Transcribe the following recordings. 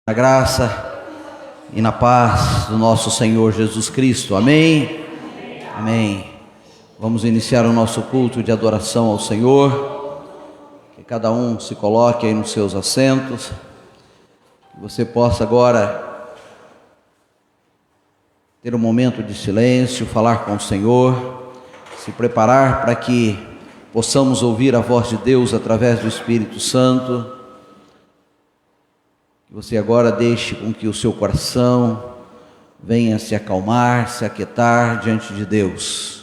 Na graça e na paz do nosso Senhor Jesus Cristo. Amém? Amém. Vamos iniciar o nosso culto de adoração ao Senhor. Que cada um se coloque aí nos seus assentos. Que você possa agora ter um momento de silêncio, falar com o Senhor, se preparar para que possamos ouvir a voz de Deus através do Espírito Santo. Que você agora deixe com que o seu coração venha se acalmar, se aquietar diante de Deus.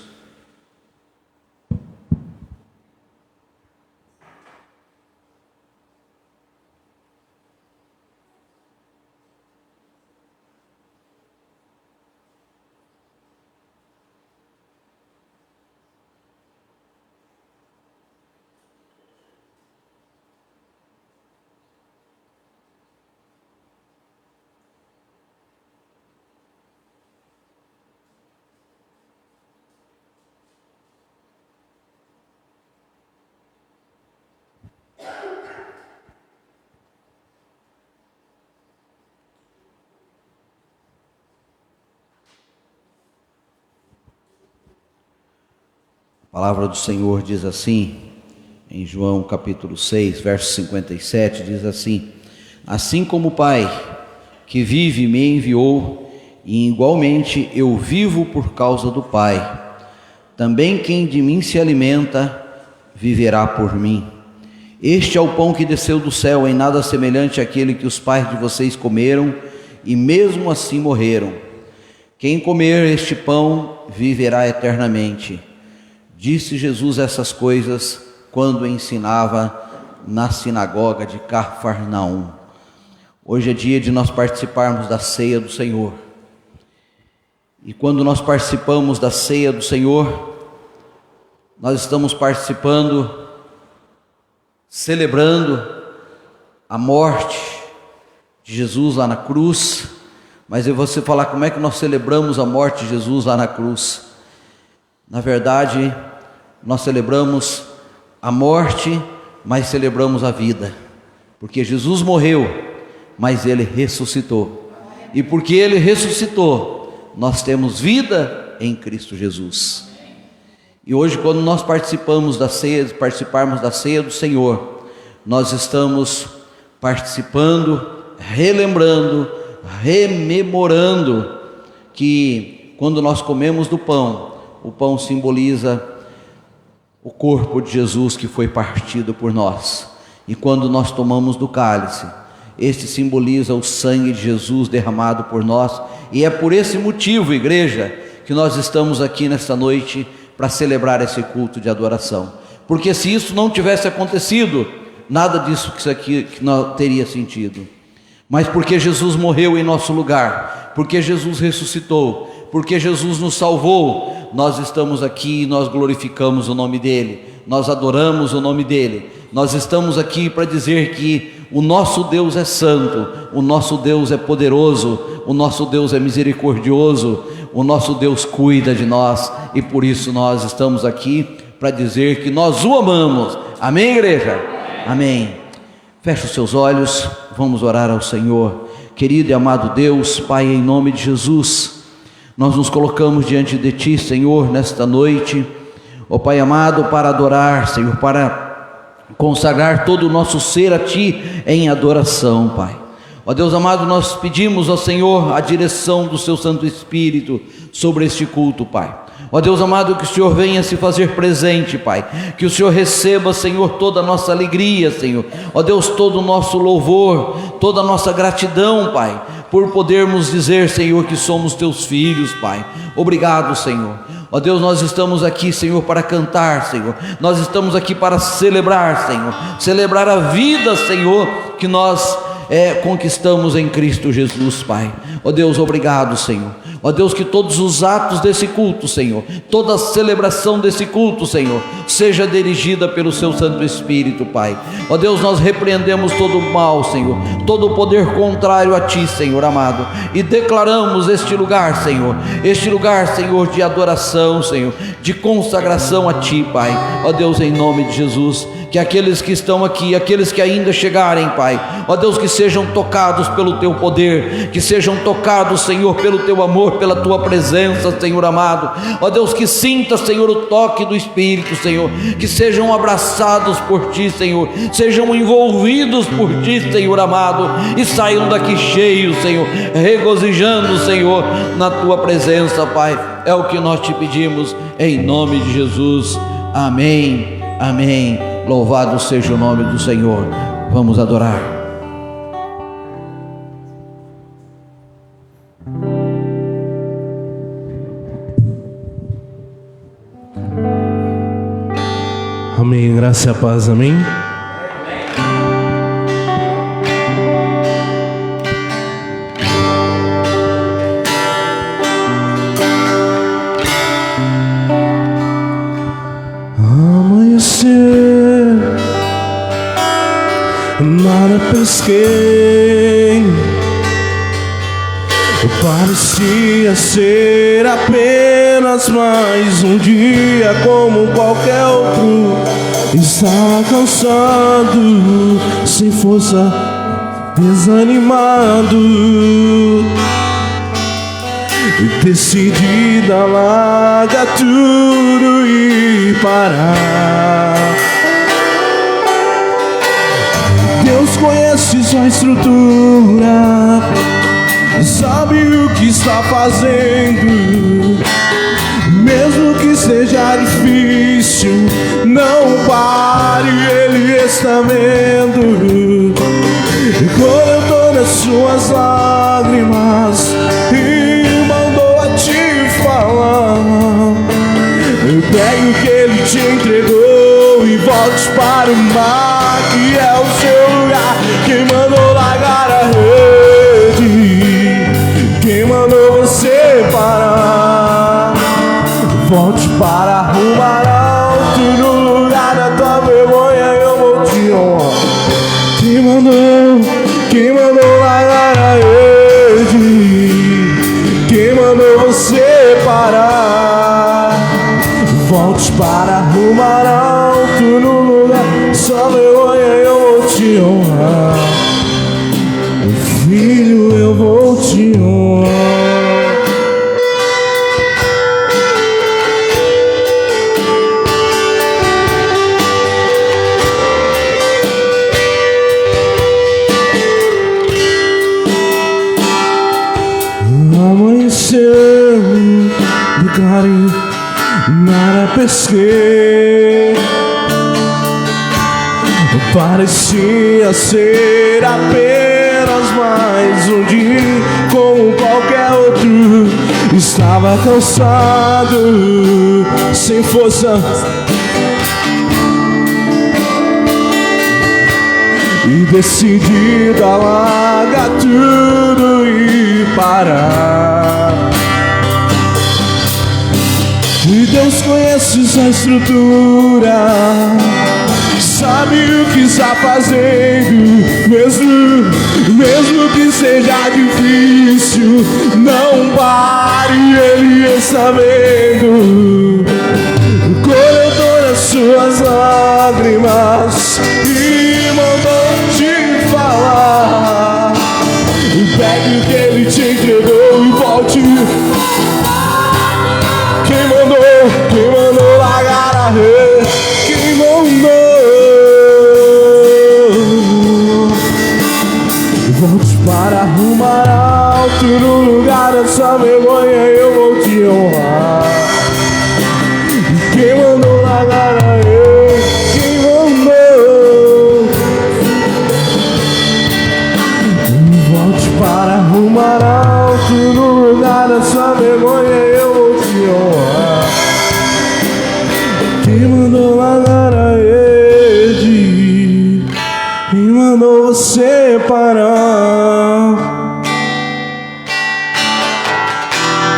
A palavra do Senhor diz assim, em João capítulo 6, verso 57, diz assim: assim como o Pai que vive me enviou, e igualmente eu vivo por causa do Pai, também quem de mim se alimenta, viverá por mim. Este é o pão que desceu do céu, em nada semelhante àquele que os pais de vocês comeram, e mesmo assim morreram. Quem comer este pão, viverá eternamente. Disse Jesus essas coisas quando ensinava na sinagoga de Cafarnaum. Hoje é dia de nós participarmos da ceia do Senhor. E quando nós participamos da ceia do Senhor, nós estamos participando, celebrando a morte de Jesus lá na cruz. Mas eu vou você falar como é que nós celebramos a morte de Jesus lá na cruz. Na verdade, nós celebramos a morte, mas celebramos a vida, porque Jesus morreu, mas Ele ressuscitou, e porque Ele ressuscitou, nós temos vida em Cristo Jesus. E hoje, quando nós participarmos da ceia do Senhor, nós estamos participando, relembrando, rememorando que quando nós comemos do pão, o pão simboliza o corpo de Jesus que foi partido por nós. E quando nós tomamos do cálice, este simboliza o sangue de Jesus derramado por nós. E é por esse motivo, igreja, que nós estamos aqui nesta noite para celebrar esse culto de adoração. Porque se isso não tivesse acontecido, nada disso que não teria sentido. Mas porque Jesus morreu em nosso lugar, porque Jesus ressuscitou, porque Jesus nos salvou, nós estamos aqui e nós glorificamos o nome dEle, nós adoramos o nome dEle. Nós estamos aqui para dizer que o nosso Deus é santo, o nosso Deus é poderoso, o nosso Deus é misericordioso, o nosso Deus cuida de nós, e por isso nós estamos aqui para dizer que nós o amamos. Amém, igreja? Amém. Feche os seus olhos, vamos orar ao Senhor. Querido e amado Deus, Pai, em nome de Jesus, nós nos colocamos diante de Ti, Senhor, nesta noite, ó Pai amado, para adorar, Senhor, para consagrar todo o nosso ser a Ti em adoração, Pai. Ó Deus amado, nós pedimos ao Senhor a direção do Seu Santo Espírito sobre este culto, Pai. Ó Deus amado, que o Senhor venha se fazer presente, Pai, que o Senhor receba, Senhor, toda a nossa alegria, Senhor, ó Deus, todo o nosso louvor, toda a nossa gratidão, Pai, por podermos dizer, Senhor, que somos Teus filhos, Pai. Obrigado, Senhor. Ó Deus, nós estamos aqui, Senhor, para cantar, Senhor, nós estamos aqui para celebrar, Senhor, celebrar a vida, Senhor, que nós conquistamos em Cristo Jesus, Pai. Ó Deus, obrigado, Senhor. Ó Deus, que todos os atos desse culto, Senhor, toda a celebração desse culto, Senhor, seja dirigida pelo Seu Santo Espírito, Pai. Ó Deus, nós repreendemos todo o mal, Senhor, todo o poder contrário a Ti, Senhor amado, e declaramos este lugar, Senhor, de adoração, Senhor, de consagração a Ti, Pai. Ó Deus, em nome de Jesus, que aqueles que estão aqui, aqueles que ainda chegarem, Pai, ó Deus, que sejam tocados pelo Teu poder, que sejam tocados, Senhor, pelo Teu amor, pela Tua presença, Senhor amado, ó Deus, que sinta, Senhor, o toque do Espírito, Senhor, que sejam abraçados por Ti, Senhor, sejam envolvidos por Ti, Senhor amado, e saiam daqui cheios, Senhor, regozijando, Senhor, na Tua presença, Pai, é o que nós Te pedimos, em nome de Jesus, amém, amém. Louvado seja o nome do Senhor. Vamos adorar. Amém. Graça e a paz. Amém. Nada pesquei, parecia ser apenas mais um dia como qualquer outro. Estava cansado, sem força, desanimado, decidida a largar tudo e parar. Deus conhece sua estrutura, sabe o que está fazendo. Mesmo que seja difícil, não pare, Ele está vendo. Quando eu tô nas suas lágrimas e mandou a te falar, pegue o que Ele te entregou e volte para o mar, que é o seu lugar. Quem mandou largar a rede? Quem mandou você parar? Volte para arrumar alto no lugar da tua vergonha, eu vou te honrar. Quem mandou largar a rede? Quem mandou você parar? Volte para arrumar alto no lugar, só vergonha eu vou te honrar. Filho, eu vou te honrar. Amanheceu, declarei, nada pesquei. Parecia ser apenas mais um dia como qualquer outro. Estava cansado, sem força, e decidido a largar tudo e parar. E Deus conhece sua estrutura, sabe o que está fazendo. Mesmo que seja difícil, não pare, Ele está vendo. Quando eu tô nas suas lágrimas e mandou te falar, pegue o que Ele te entregou e volte. Quem mandou largar a rede? Quem mandou? Volte para arrumar alto no lugar dessa vergonha, eu vou te honrar. Quem mandou largar a rede? Quem mandou? Volte para arrumar alto no lugar dessa vergonha, eu vou te honrar. Quem mandou largar a rede? Quem mandou você parar?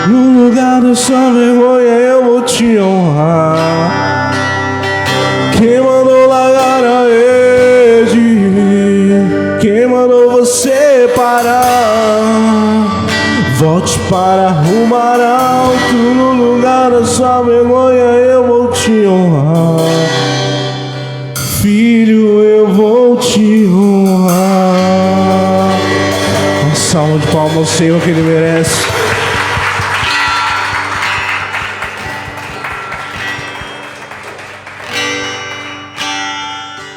No lugar da sua vergonha eu vou te honrar. Quem mandou largar a rede? Quem mandou você parar? Volte para arrumar alto no lugar da sua vergonha, eu vou te honrar. Filho, te honrar. Uma salva de palmas ao Senhor que Ele merece.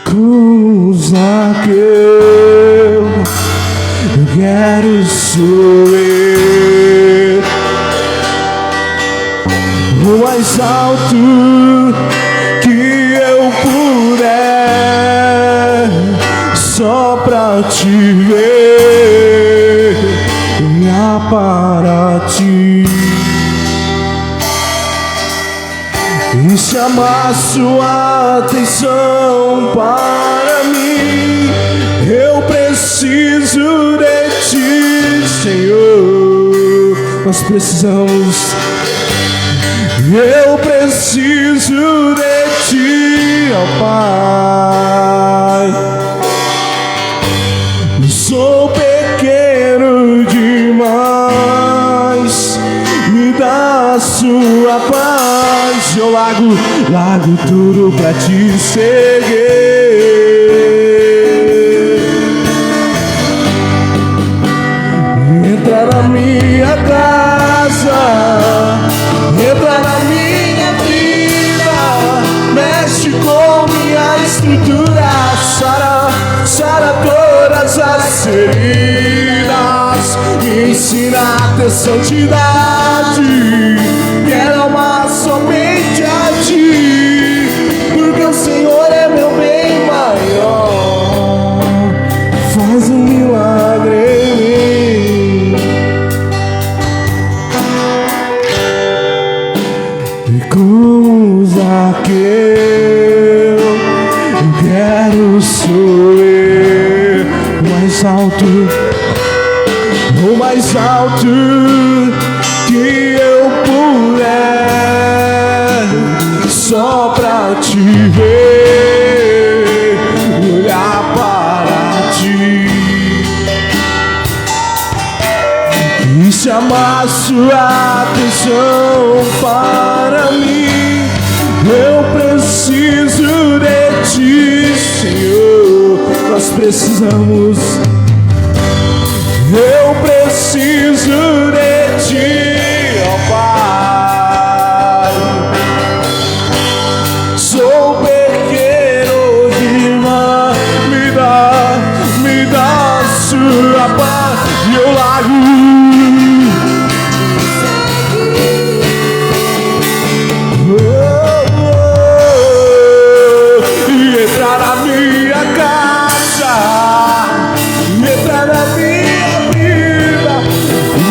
Cruz naquele eu quero subir o mais alto que eu puder, só pra te ver, olhar para ti e chamar sua atenção para mim. Eu preciso de ti, Senhor. Nós precisamos. Eu preciso de ti, ó Pai. Sou pequeno demais, me dá a sua paz. Eu largo tudo pra te seguir. Entra na minha casa, entra na minha vida, mexe com minha estrutura, sara todas as feridas, me ensina a ter santidade, quero amar somente a ti, porque o Senhor é meu bem maior. Faz um milagre em mim. E como Zaqueu, eu quero subir o mais alto que eu puder, só pra te ver, olhar para ti e chamar sua atenção para mim. Eu preciso de ti, Senhor. Nós precisamos. Eu preciso de ti, ó Pai. Sou pequeno demais, me dá a sua paz e eu largo. E entrar na minha casa, entrar na minha vida,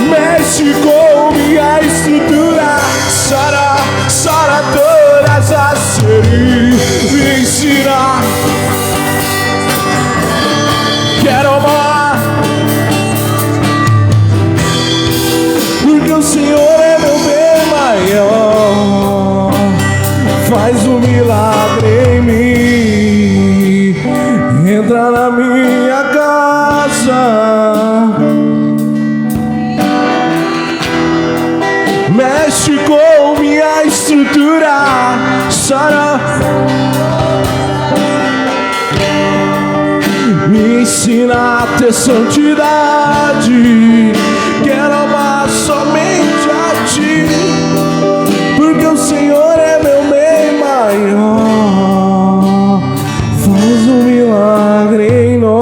mexe com minha estrutura, sara todas as feridas, me ensina, quero amar, porque o Senhor é meu bem maior. Faz um milagre em mim, entra na minha casa, mexe com minha estrutura, sara, me ensina a ter santidade, quero amar somente a ti, porque o Senhor é meu bem maior. Faz um milagre em nós.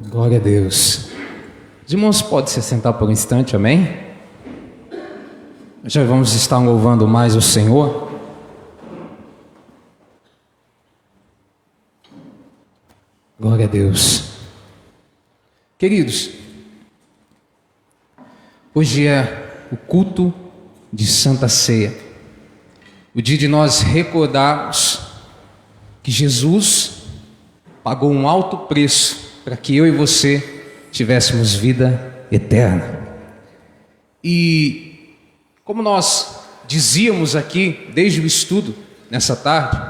Glória a Deus. Os irmãos podem se sentar por um instante, amém? Já vamos estar louvando mais o Senhor. Glória a Deus. Queridos, hoje é o culto de Santa Ceia, o dia de nós recordarmos que Jesus pagou um alto preço para que eu e você tivéssemos vida eterna. E como nós dizíamos aqui desde o estudo nessa tarde,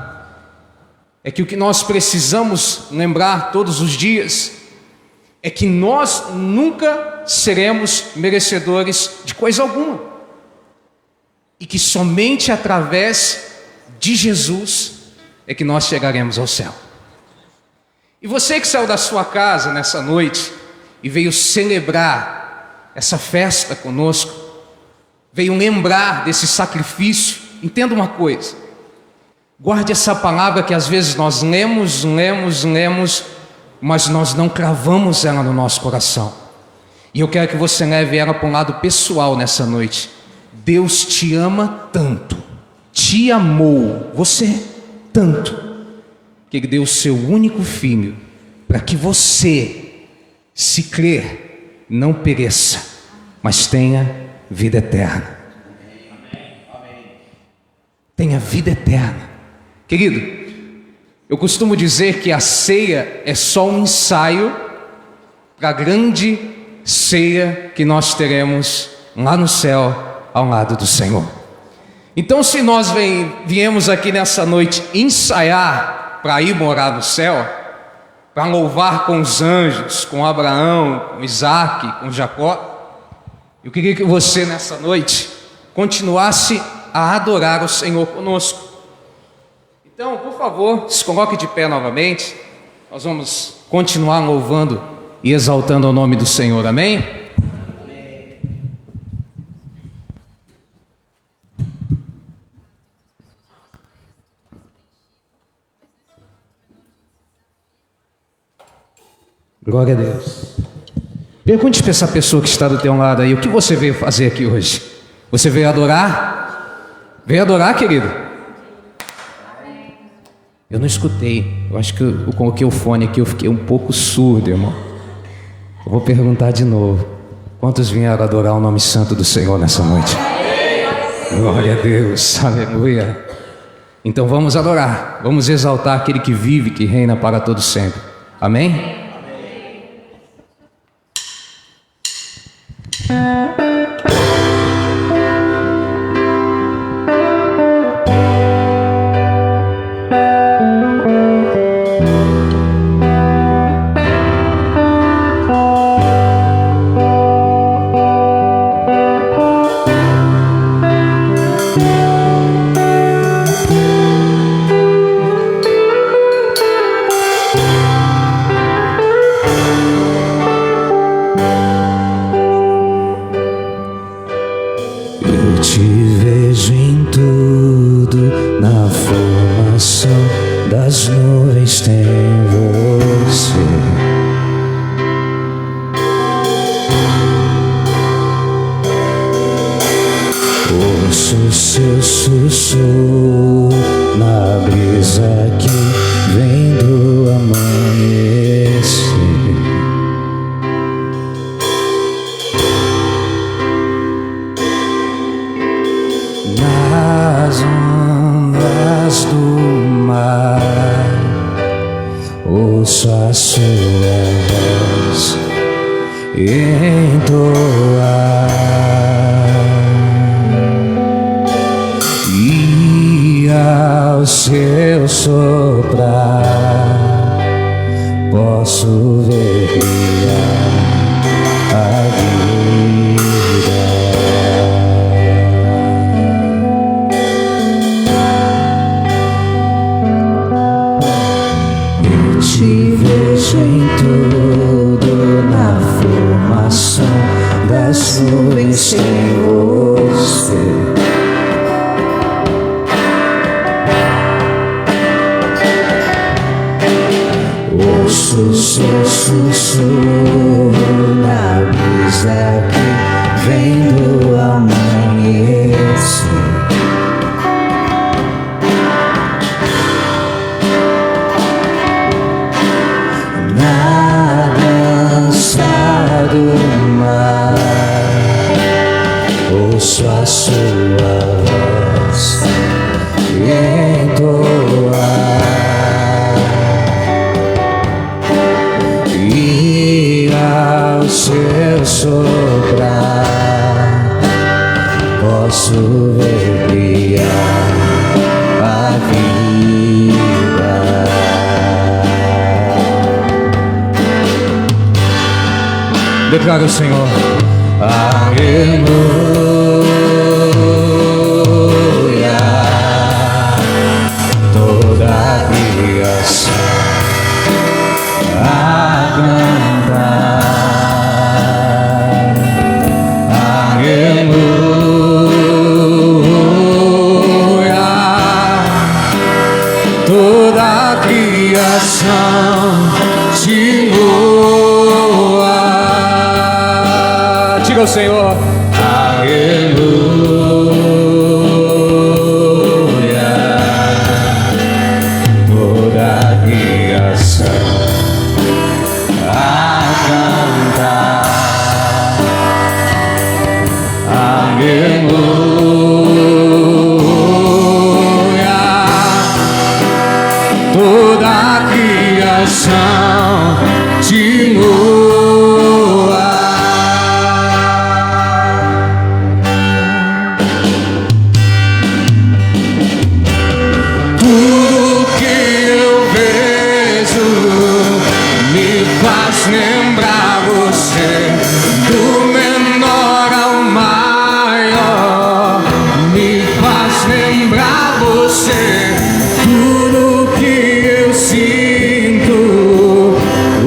é que o que nós precisamos lembrar todos os dias é que nós nunca seremos merecedores de coisa alguma, e que somente através de Jesus é que nós chegaremos ao céu. E você que saiu da sua casa nessa noite e veio celebrar essa festa conosco, veio lembrar desse sacrifício, entenda uma coisa: guarde essa palavra que às vezes nós lemos, mas nós não cravamos ela no nosso coração. E eu quero que você leve ela para um lado pessoal nessa noite. Deus te ama tanto, te amou, você tanto, que Ele deu o seu único filho, para que você, se crer, não pereça, mas tenha vida eterna. Tenha vida eterna. Querido, eu costumo dizer que a ceia é só um ensaio para a grande ceia que nós teremos lá no céu, ao lado do Senhor. Então, se nós viemos aqui nessa noite ensaiar para ir morar no céu, para louvar com os anjos, com Abraão, com Isaac, com Jacó, eu queria que você nessa noite continuasse a adorar o Senhor conosco. Então, por favor, se coloque de pé novamente. Nós vamos continuar louvando e exaltando o nome do Senhor, amém? Glória a Deus. Pergunte para essa pessoa que está do teu lado aí: o que você veio fazer aqui hoje? Você veio adorar? Veio adorar, querido? Eu não escutei. Eu acho que eu coloquei o fone aqui, eu fiquei um pouco surdo, irmão. Eu vou perguntar de novo: quantos vieram adorar o nome santo do Senhor nessa noite? Glória a Deus, aleluia. Então vamos adorar, vamos exaltar aquele que vive, que reina para todo sempre. Amém? Posso ver brilhar a vida. Declara o Senhor. Aleluia, toda a criação a cantar. Aleluia, toda a criação te louva. Diga ao Senhor. Aleluia, toda a criação a cantar. Aleluia, toda a criação te louva. Tudo que eu vejo me faz lembrar você, do menor ao maior, me faz lembrar você. Tudo que eu sinto,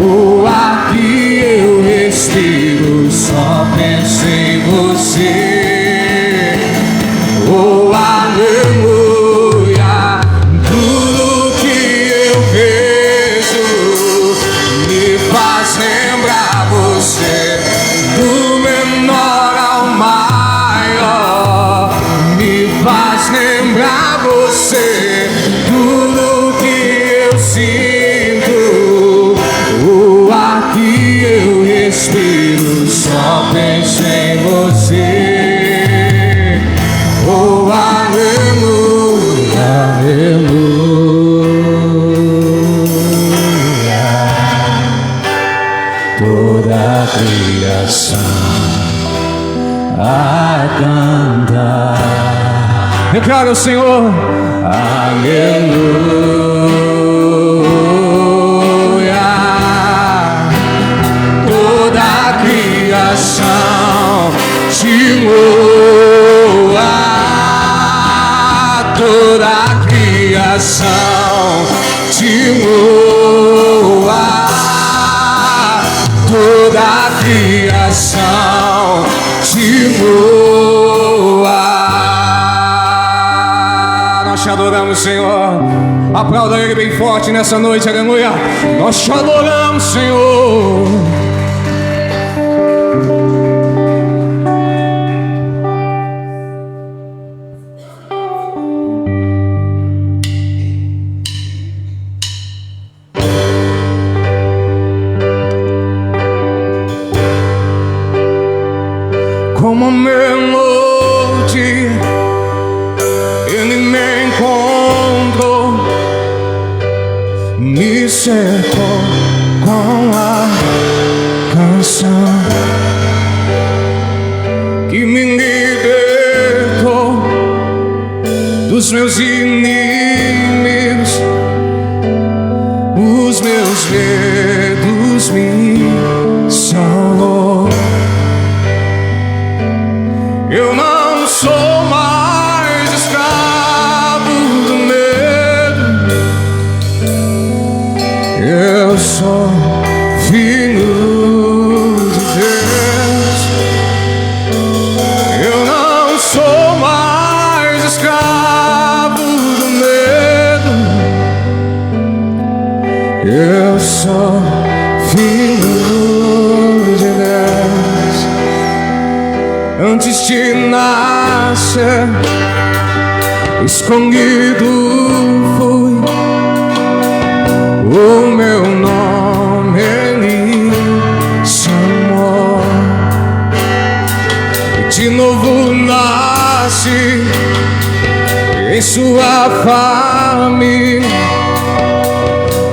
o ar que eu respiro, só penso em você. Oh, aleluia, tudo que eu vejo me faz lembrar você, do menor ao maior, me faz lembrar você. Tudo que eu sinto, o ar que eu respiro, só penso em você. Oh, aleluia, aleluia, toda a criação a cantar. Declara o Senhor. Aleluia, toda a criação te louva. Toda a criação te louva. Toda a criação te louva. Nós te adoramos, Senhor. Aplauda Ele bem forte nessa noite, aleluia. Nós te adoramos, Senhor. Como melodia, Ele me encontrou, me cercou com a canção que me libertou dos meus inimigos. Os meus medos me salvou. Eu não sou mais escravo do medo, eu sou filho de Deus. Eu não sou mais escravo do medo, eu sou filho de Deus. Antes de nascer, escondido fui, o meu nome Ele chamou, e de novo nasci em sua família.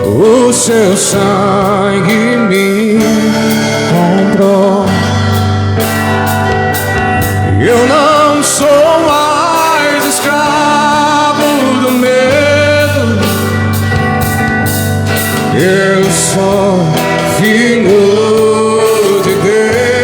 O seu sangue me comprou. Eu não sou mais escravo do medo, eu sou filho de Deus.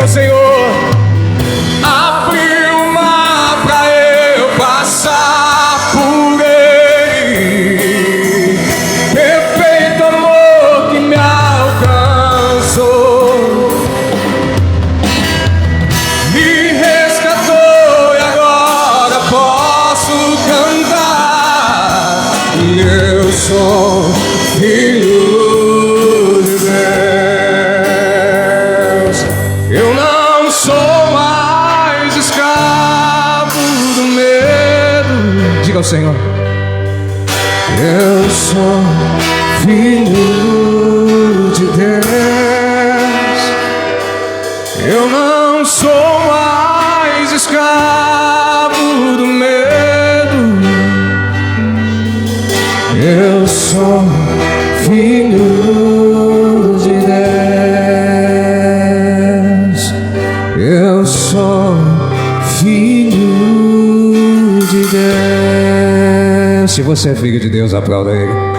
Diga ao Senhor: abriu o mar pra eu passar por ele. Perfeito amor que me alcançou, me resgatou e agora posso cantar. E eu sou filho de Deus. Eu não sou mais escravo do medo. Diga ao Senhor: eu sou filho de Deus. Eu não sou mais escravo do medo. Eu sou filho de Deus. Eu sou filho de Deus. Se você é filho de Deus, aplauda Ele.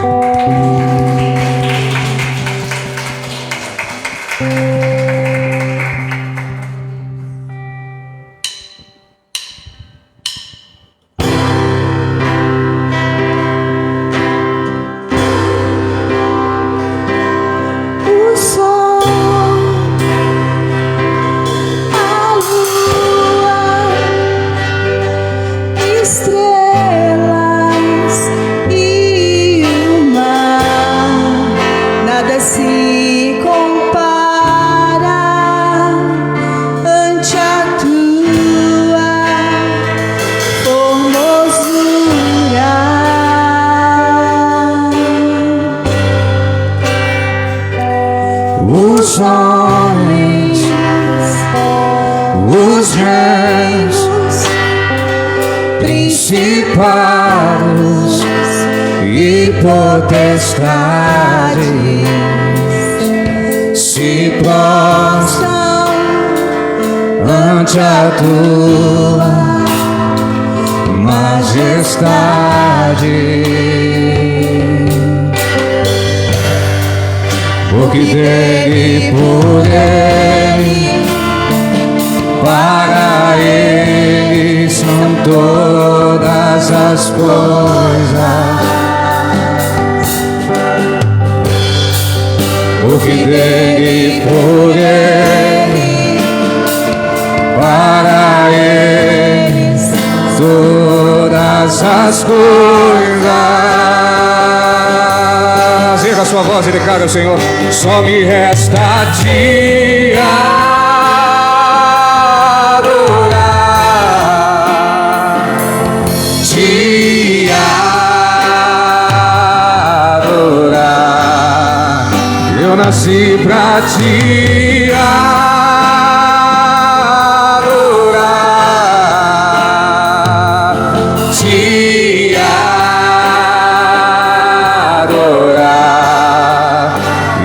O sol, a lua, estrelas e o mar, nada se compara ante a tua formosura. Os homens, os reis, principados e potestades se prostram ante a tua majestade. Porque dele, por ele, para ele são todas as coisas. Porque dele, por ele, para ele todas as coisas. Erga sua voz e declara ao Senhor: só me resta te adorar, te adorar. Eu nasci pra te adorar, te adorar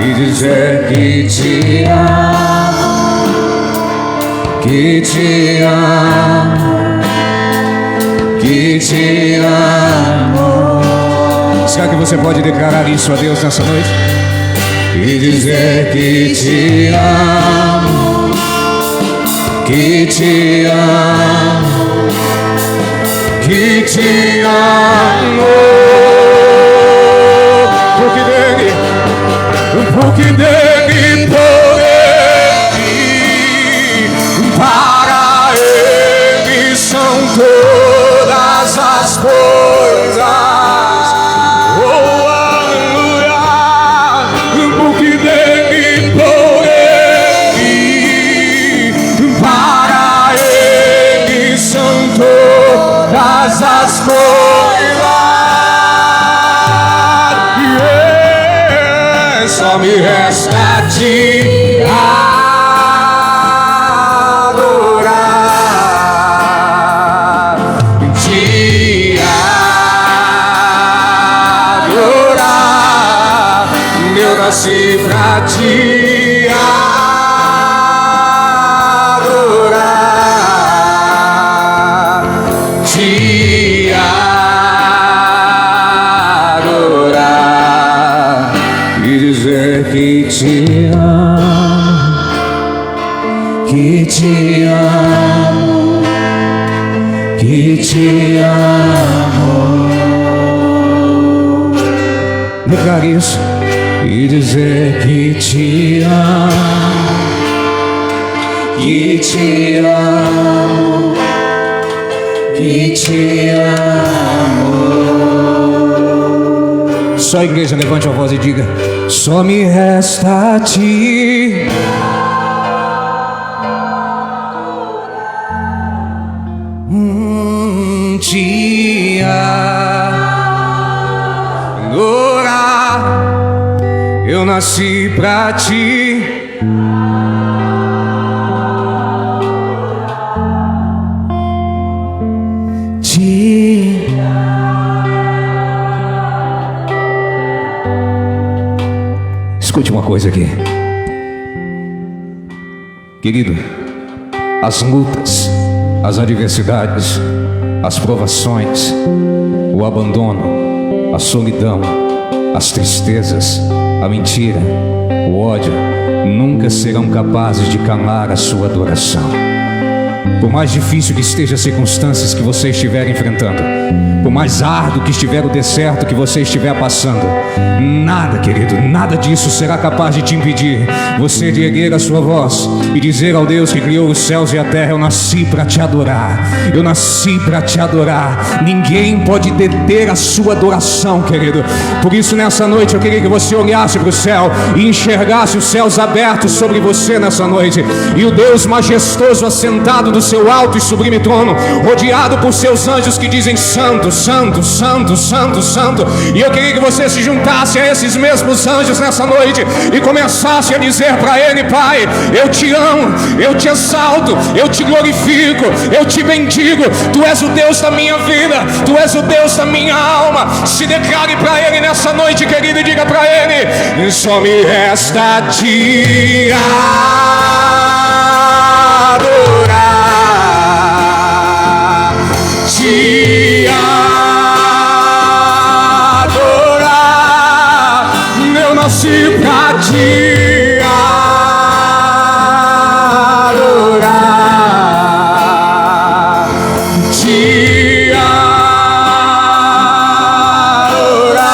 e dizer que te amo, que te amo, que te amo. Será que você pode declarar isso a Deus nessa noite? E dizer que te amo, que te amo, que te amo. Porque dele, por ele, para ele são todas as coisas. Oh, aleluia. Porque dele, por ele, para ele são todas as coisas. Só me resta que te amo, que te amo. Declarar isso e dizer que te amo, que te amo, que te amo. Só a igreja levante a voz e diga: só me resta a ti. Te adorar, eu nasci pra ti. Escute uma coisa aqui, querido. As lutas, as adversidades, as provações, o abandono, a solidão, as tristezas, a mentira, o ódio nunca serão capazes de calar a sua adoração. Por mais difícil que esteja as circunstâncias que você estiver enfrentando, por mais árduo que estiver o deserto que você estiver passando, nada, querido, nada disso será capaz de te impedir você de erguer a sua voz e dizer ao Deus que criou os céus e a terra: eu nasci para te adorar, eu nasci para te adorar. Ninguém pode deter a sua adoração, querido. Por isso, nessa noite, eu queria que você olhasse para o céu e enxergasse os céus abertos sobre você nessa noite, e o Deus majestoso assentado do seu alto e sublime trono, rodeado por seus anjos que dizem: santo, santo, santo, santo, santo. E eu queria que você se juntasse a esses mesmos anjos nessa noite e começasse a dizer para Ele: Pai, eu te amo, eu te exalto, eu te glorifico, eu te bendigo. Tu és o Deus da minha vida, Tu és o Deus da minha alma. Se declare para Ele nessa noite, querido, e diga para Ele: só me resta te adorar, te adorar. Eu nasci pra te adorar, te adorar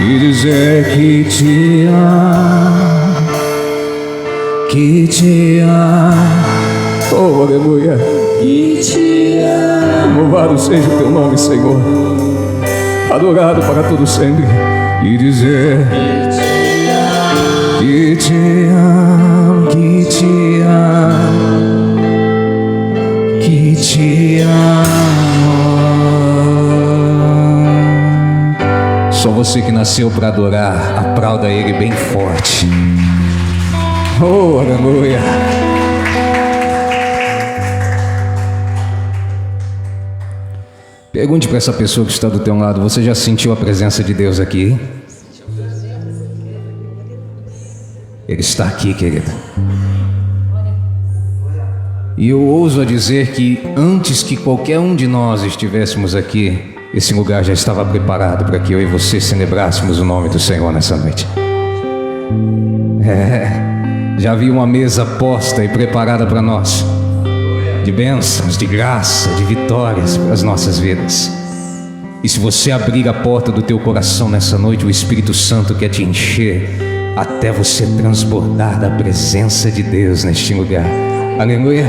e dizer que te amo, que te amo. Oh, aleluia. Que te amo. Louvado seja o teu nome, Senhor. Adorado para todo sempre. E dizer que te amo, que te amo, que te amo. Só você que nasceu para adorar, aplauda Ele bem forte. Oh, aleluia. Pergunte para essa pessoa que está do teu lado: você já sentiu a presença de Deus aqui? Ele está aqui, querido. E eu ouso a dizer que antes que qualquer um de nós estivéssemos aqui, esse lugar já estava preparado para que eu e você celebrássemos o nome do Senhor nessa noite. Já havia uma mesa posta e preparada para nós, de bênçãos, de graça, de vitórias para as nossas vidas. E se você abrir a porta do teu coração nessa noite, o Espírito Santo quer te encher até você transbordar da presença de Deus neste lugar. Aleluia.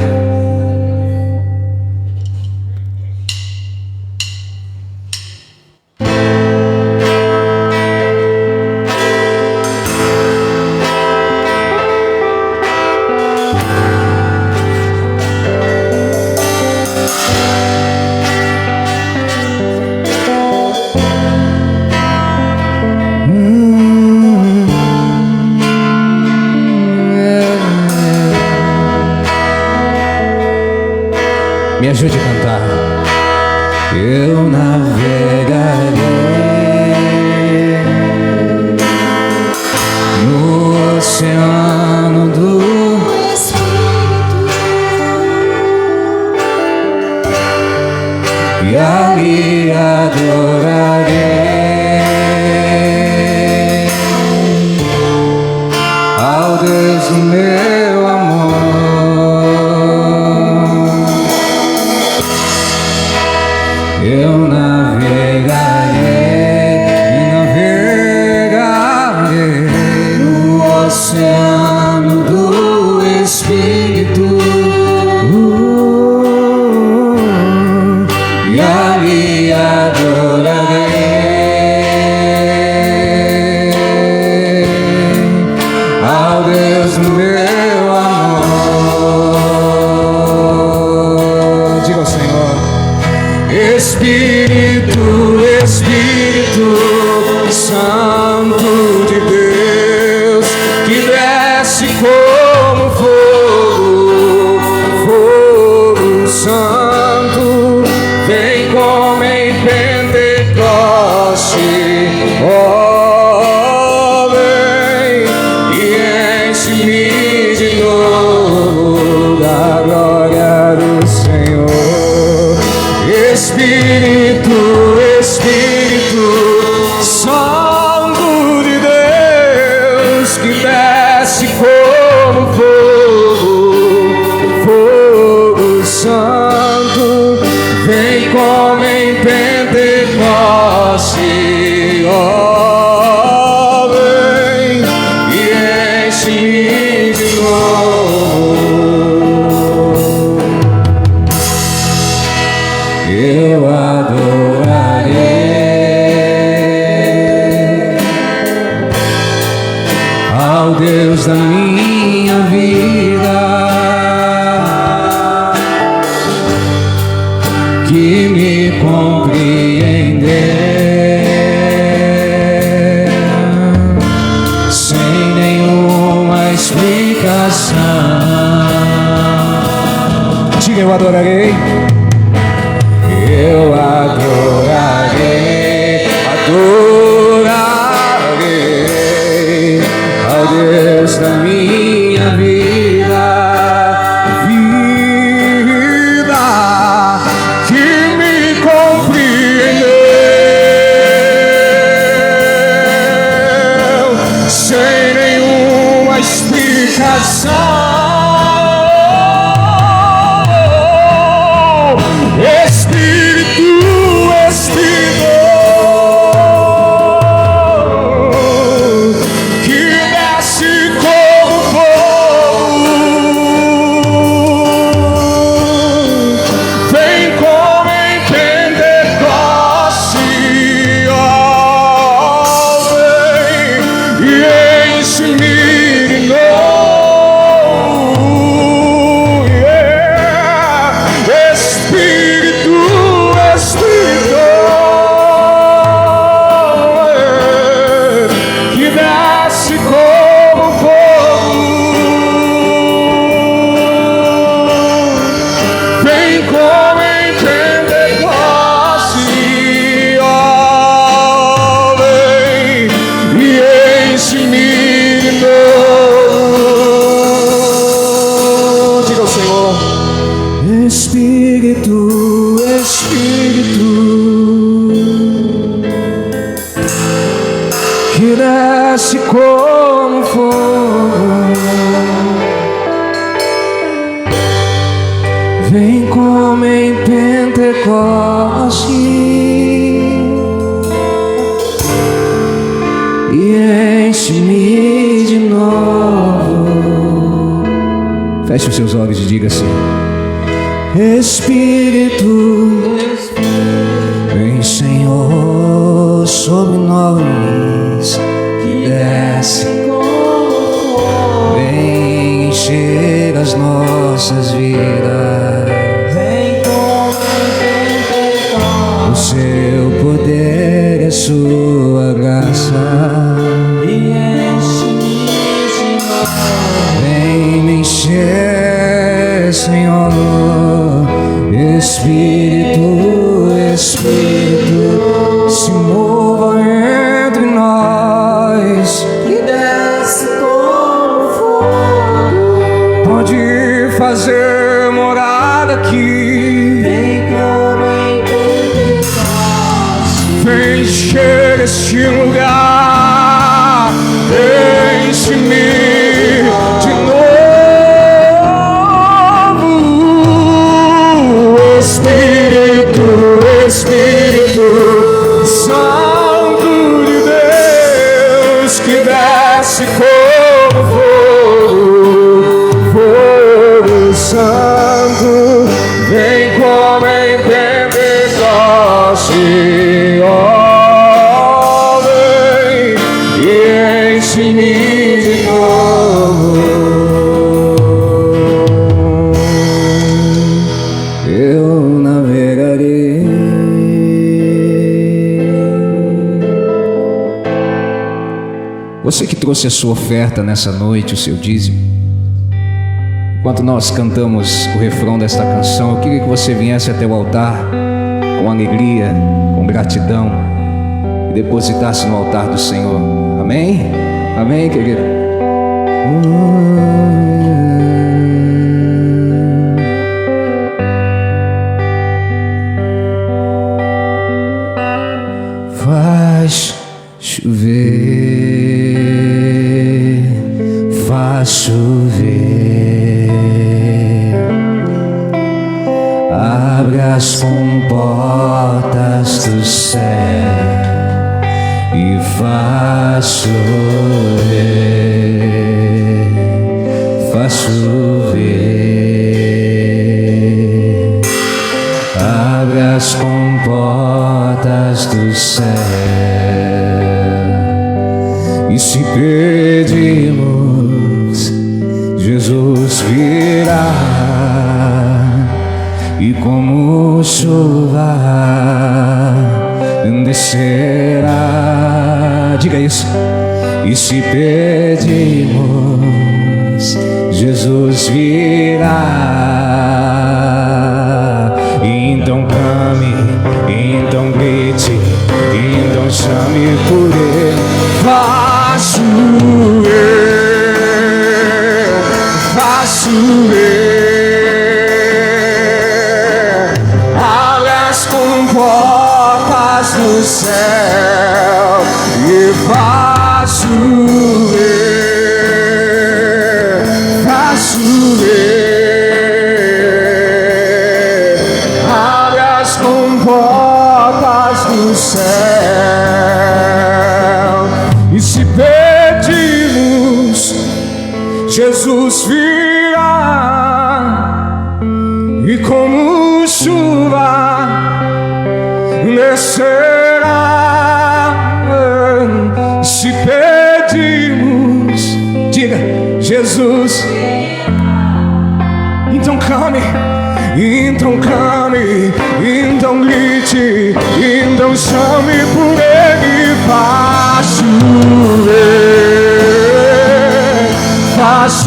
Me ajude a cantar. Eu navegarei no oceano do Espírito e ali adorarei ao Deus do meu amor. Diga, eu adorarei. Eu adorarei, adorarei ao Deus da minha vida, vida que me compreendeu sem nenhuma explicação. Que desce como fogo, vem como em Pentecoste e enche-me de novo. Feche os seus olhos e diga assim: Espírito, vem, Senhor, sobre nós, que desce, vem encher as nossas vidas, vem com o seu poder e a sua graça, vem me encher, Senhor. Espírito, Espírito, se mova entre nós, que desce como fogo, pode fazer morada aqui, vem como em Pentecoste, vem encher este lugar, enche-me de novo. Espírito, Espírito Santo de Deus, que desce como fogo, fogo santo, vem como em Pentecoste, ó, vem e enche-me de novo. Você que trouxe a sua oferta nessa noite, o seu dízimo, enquanto nós cantamos o refrão desta canção, eu queria que você viesse até o altar com alegria, com gratidão e depositasse no altar do Senhor. Amém? Amém, querido? Faz chover, faz chover, abre as comportas do céu e faz chover, faz chover, abre as comportas do céu. E se pedirmos, Jesus virá, e como chuva descerá. Diga isso. E se pedirmos, Jesus virá. Então clame, então grite, então chame por Ele. Faço abre as comportas do céu e faço abre as comportas do céu. E se pedimos, Jesus virá, e como chuva descerá. Se pedimos, diga, Jesus, então clame, então grite, então chame por Ele. Faço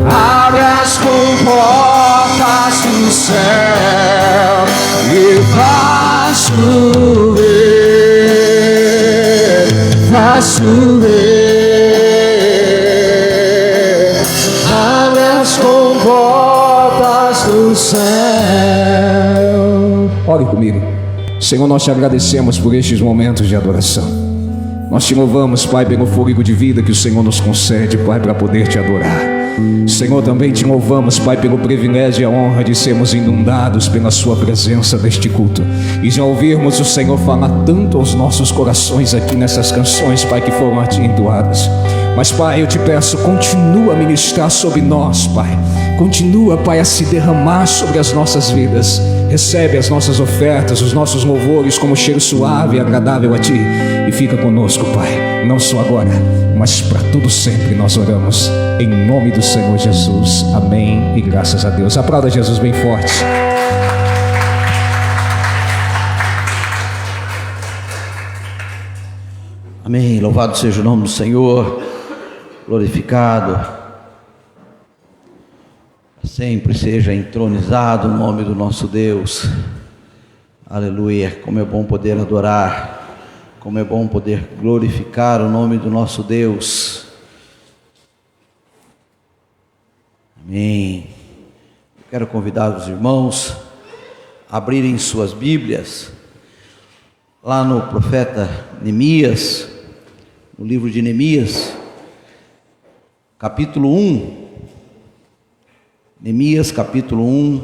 abre as comportas do céu e faço abre as comportas do céu. Ore comigo. Senhor, nós te agradecemos por estes momentos de adoração. Nós te louvamos, Pai, pelo fôlego de vida que o Senhor nos concede, Pai, para poder te adorar. Senhor, também te louvamos, Pai, pelo privilégio e a honra de sermos inundados pela sua presença neste culto e de ouvirmos o Senhor falar tanto aos nossos corações aqui nessas canções, Pai, que foram a ti entoadas. Mas, Pai, eu te peço, continua a ministrar sobre nós, Pai. Continua, Pai, a se derramar sobre as nossas vidas. Recebe as nossas ofertas, os nossos louvores como cheiro suave e agradável a Ti. E fica conosco, Pai, não só agora, mas para tudo sempre nós oramos. Em nome do Senhor Jesus. Amém e graças a Deus. Aplauda Jesus bem forte. Amém. Louvado seja o nome do Senhor. Glorificado. Sempre seja entronizado o nome do nosso Deus. Aleluia. Como é bom poder adorar. Como é bom poder glorificar o nome do nosso Deus. Amém. Quero convidar os irmãos a abrirem suas Bíblias lá no profeta Neemias, no livro de Neemias, capítulo 1. Neemias, capítulo 1.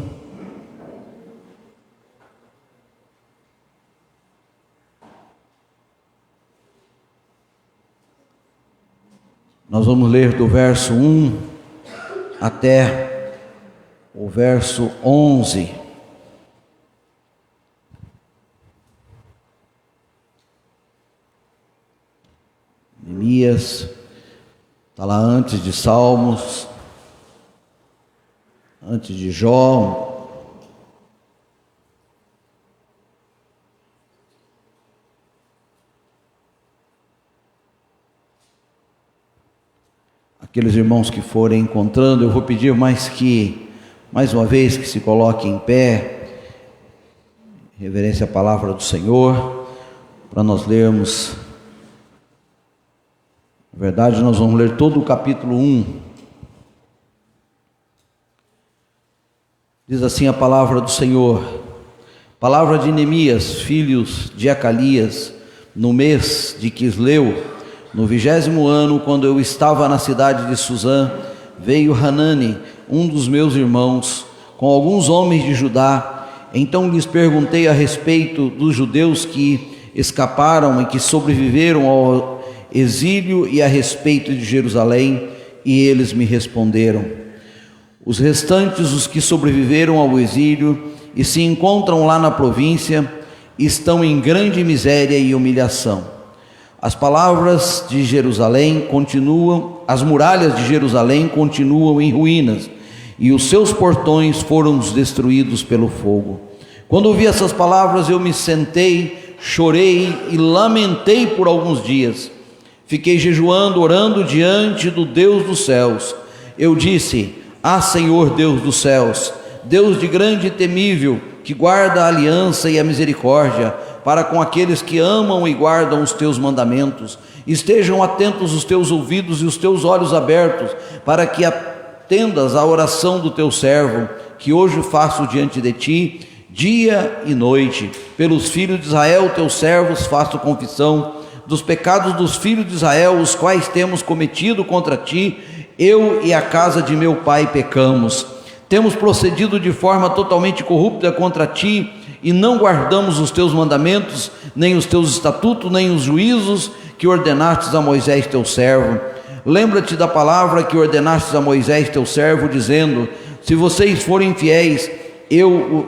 Nós vamos ler do verso 1 até o verso 11. Neemias está lá antes de Salmos, antes de Jó. Aqueles irmãos que forem encontrando, eu vou pedir mais uma vez que se coloquem em pé, em reverência à palavra do Senhor, para nós lermos. Na verdade, nós vamos ler todo o capítulo 1. Diz assim a palavra do Senhor: palavra de Neemias, filhos de Acalias, no mês de Quisleu, no 20º ano, quando eu estava na cidade de Suzã, veio Hanani, um dos meus irmãos, com alguns homens de Judá. Então lhes perguntei a respeito dos judeus que escaparam e que sobreviveram ao exílio e a respeito de Jerusalém, e eles me responderam: os restantes, os que sobreviveram ao exílio e se encontram lá na província, estão em grande miséria e humilhação. As palavras de Jerusalém continuam, as muralhas de Jerusalém continuam em ruínas, e os seus portões foram destruídos pelo fogo. Quando ouvi essas palavras, eu me sentei, chorei e lamentei por alguns dias. fiquei jejuando, orando diante do Deus dos céus. Eu disse: Ah, Senhor Deus dos céus, Deus de grande e temível, que guarda a aliança e a misericórdia para com aqueles que amam e guardam os teus mandamentos, estejam atentos os teus ouvidos e os teus olhos abertos, para que atendas à oração do teu servo, que hoje faço diante de ti, dia e noite. Pelos filhos de Israel, teus servos, faço confissão dos pecados dos filhos de Israel, os quais temos cometido contra ti. Eu e a casa de meu pai pecamos. Temos procedido de forma totalmente corrupta contra ti, e não guardamos os teus mandamentos, nem os teus estatutos, nem os juízos que ordenastes a Moisés teu servo. Lembra-te da palavra que ordenastes a Moisés teu servo, dizendo: se vocês forem infiéis, eu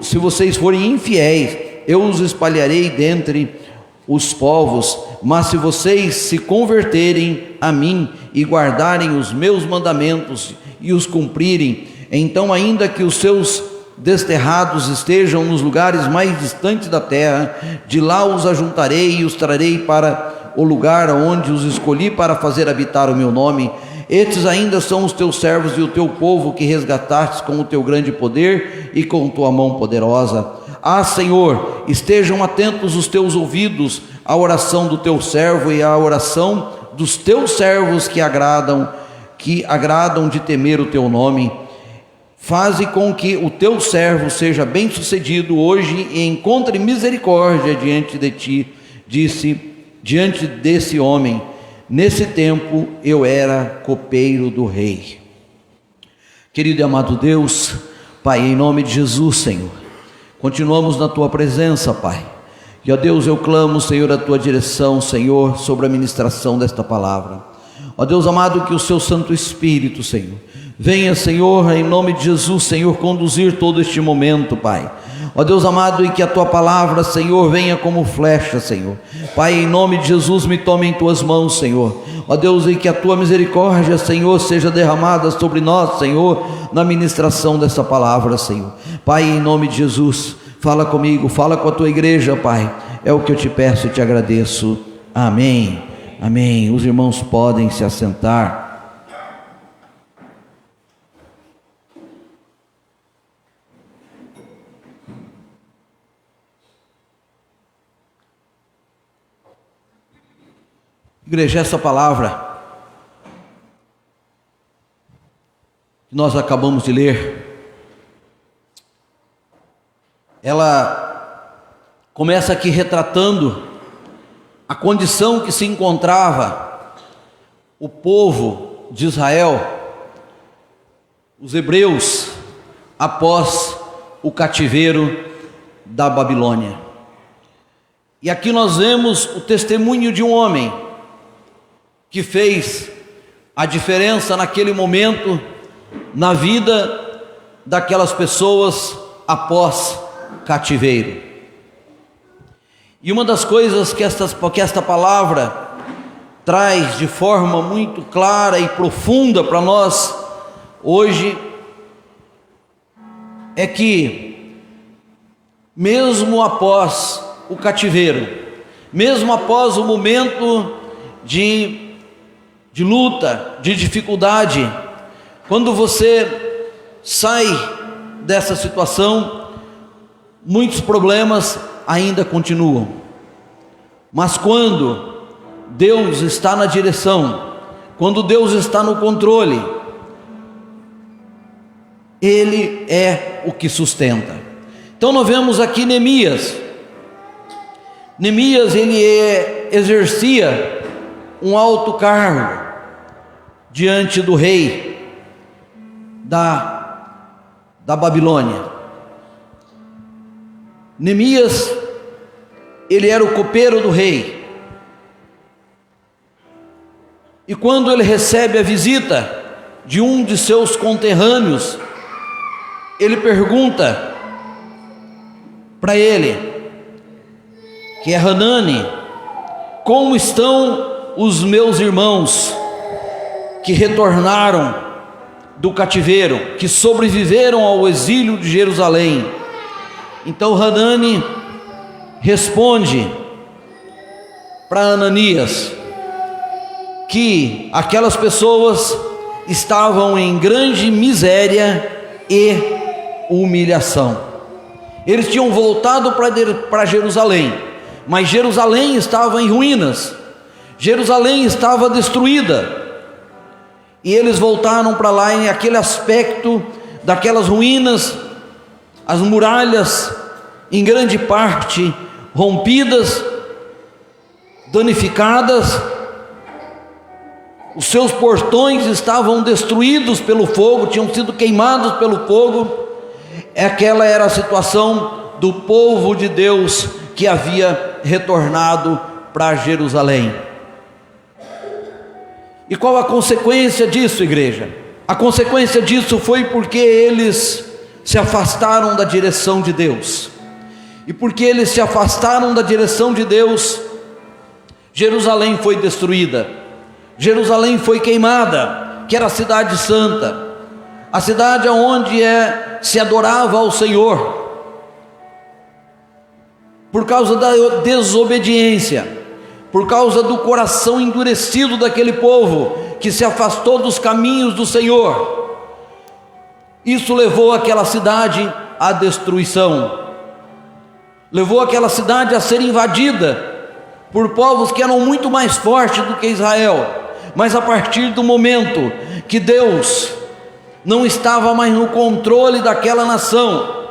os espalharei dentre os povos, mas se vocês se converterem a mim e guardarem os meus mandamentos e os cumprirem, então, ainda que os seus desterrados estejam nos lugares mais distantes da terra, de lá os ajuntarei e os trarei para o lugar onde os escolhi para fazer habitar o meu nome. Estes ainda são os teus servos e o teu povo, que resgatastes com o teu grande poder e com tua mão poderosa. Ah, Senhor, estejam atentos os teus ouvidos à oração do teu servo e à oração dos teus servos que agradam de temer o teu nome. Faze com que o teu servo seja bem sucedido hoje e encontre misericórdia diante de ti. Disse diante desse homem: nesse tempo eu era copeiro do rei. Querido e amado Deus, Pai, em nome de Jesus, Senhor, continuamos na tua presença, Pai. E ó Deus, eu clamo, Senhor, a tua direção, Senhor, sobre a ministração desta palavra. Ó Deus amado, que o seu Santo Espírito, Senhor, venha, Senhor, em nome de Jesus, Senhor, conduzir todo este momento, Pai. Ó Deus amado, e que a tua palavra, Senhor, venha como flecha, Senhor. Pai, em nome de Jesus, me tome em tuas mãos, Senhor. Ó Deus, e que a tua misericórdia, Senhor, seja derramada sobre nós, Senhor, na ministração dessa palavra, Senhor. Pai, em nome de Jesus, fala comigo, fala com a tua igreja, Pai. É o que eu te peço e te agradeço. Amém. Amém. Os irmãos podem se assentar. Igreja, essa palavra que nós acabamos de ler, ela começa aqui retratando a condição que se encontrava o povo de Israel, os hebreus, após o cativeiro da Babilônia. E aqui nós vemos o testemunho de um homem que fez a diferença naquele momento na vida daquelas pessoas após cativeiro. E uma das coisas que esta palavra traz de forma muito clara e profunda para nós hoje é que, mesmo após o cativeiro, mesmo após o momento de luta, de dificuldade, quando você sai dessa situação, muitos problemas ainda continuam. Mas quando Deus está na direção, quando Deus está no controle, Ele é o que sustenta. Então nós vemos aqui Neemias. Neemias, ele exercia um alto cargo diante do rei da Babilônia. Neemias, ele era o copeiro do rei. E quando ele recebe a visita de um de seus conterrâneos, ele pergunta para ele, que é Hanani: como estão os meus irmãos que retornaram do cativeiro, que sobreviveram ao exílio de Jerusalém? Então Hanani responde para Ananias: que aquelas pessoas estavam em grande miséria e humilhação. Eles tinham voltado para Jerusalém, mas Jerusalém estava em ruínas, Jerusalém estava destruída, e eles voltaram para lá em aquele aspecto daquelas ruínas, as muralhas em grande parte rompidas, danificadas, os seus portões estavam destruídos pelo fogo, tinham sido queimados pelo fogo. Aquela era a situação do povo de Deus que havia retornado para Jerusalém. E qual a consequência disso, igreja? A consequência disso foi porque eles se afastaram da direção de Deus. E porque eles se afastaram da direção de Deus, Jerusalém foi destruída, Jerusalém foi queimada, que era a cidade santa, a cidade onde se adorava ao Senhor. Por causa da desobediência, por causa do coração endurecido daquele povo que se afastou dos caminhos do Senhor, isso levou aquela cidade à destruição, levou aquela cidade a ser invadida por povos que eram muito mais fortes do que Israel. Mas a partir do momento que Deus não estava mais no controle daquela nação,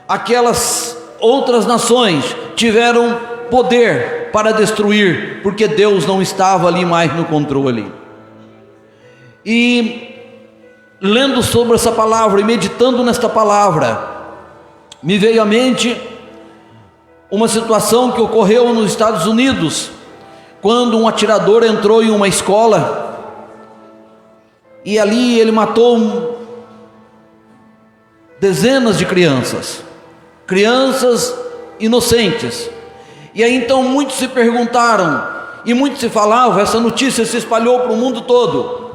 aquelas outras nações tiveram poder para destruir, porque Deus não estava ali mais no controle. E lendo sobre essa palavra e meditando nesta palavra, me veio à mente uma situação que ocorreu nos Estados Unidos, quando um atirador entrou em uma escola e ali ele matou dezenas de crianças inocentes. E aí então muitos se perguntaram, e muitos se falavam, essa notícia se espalhou para o mundo todo,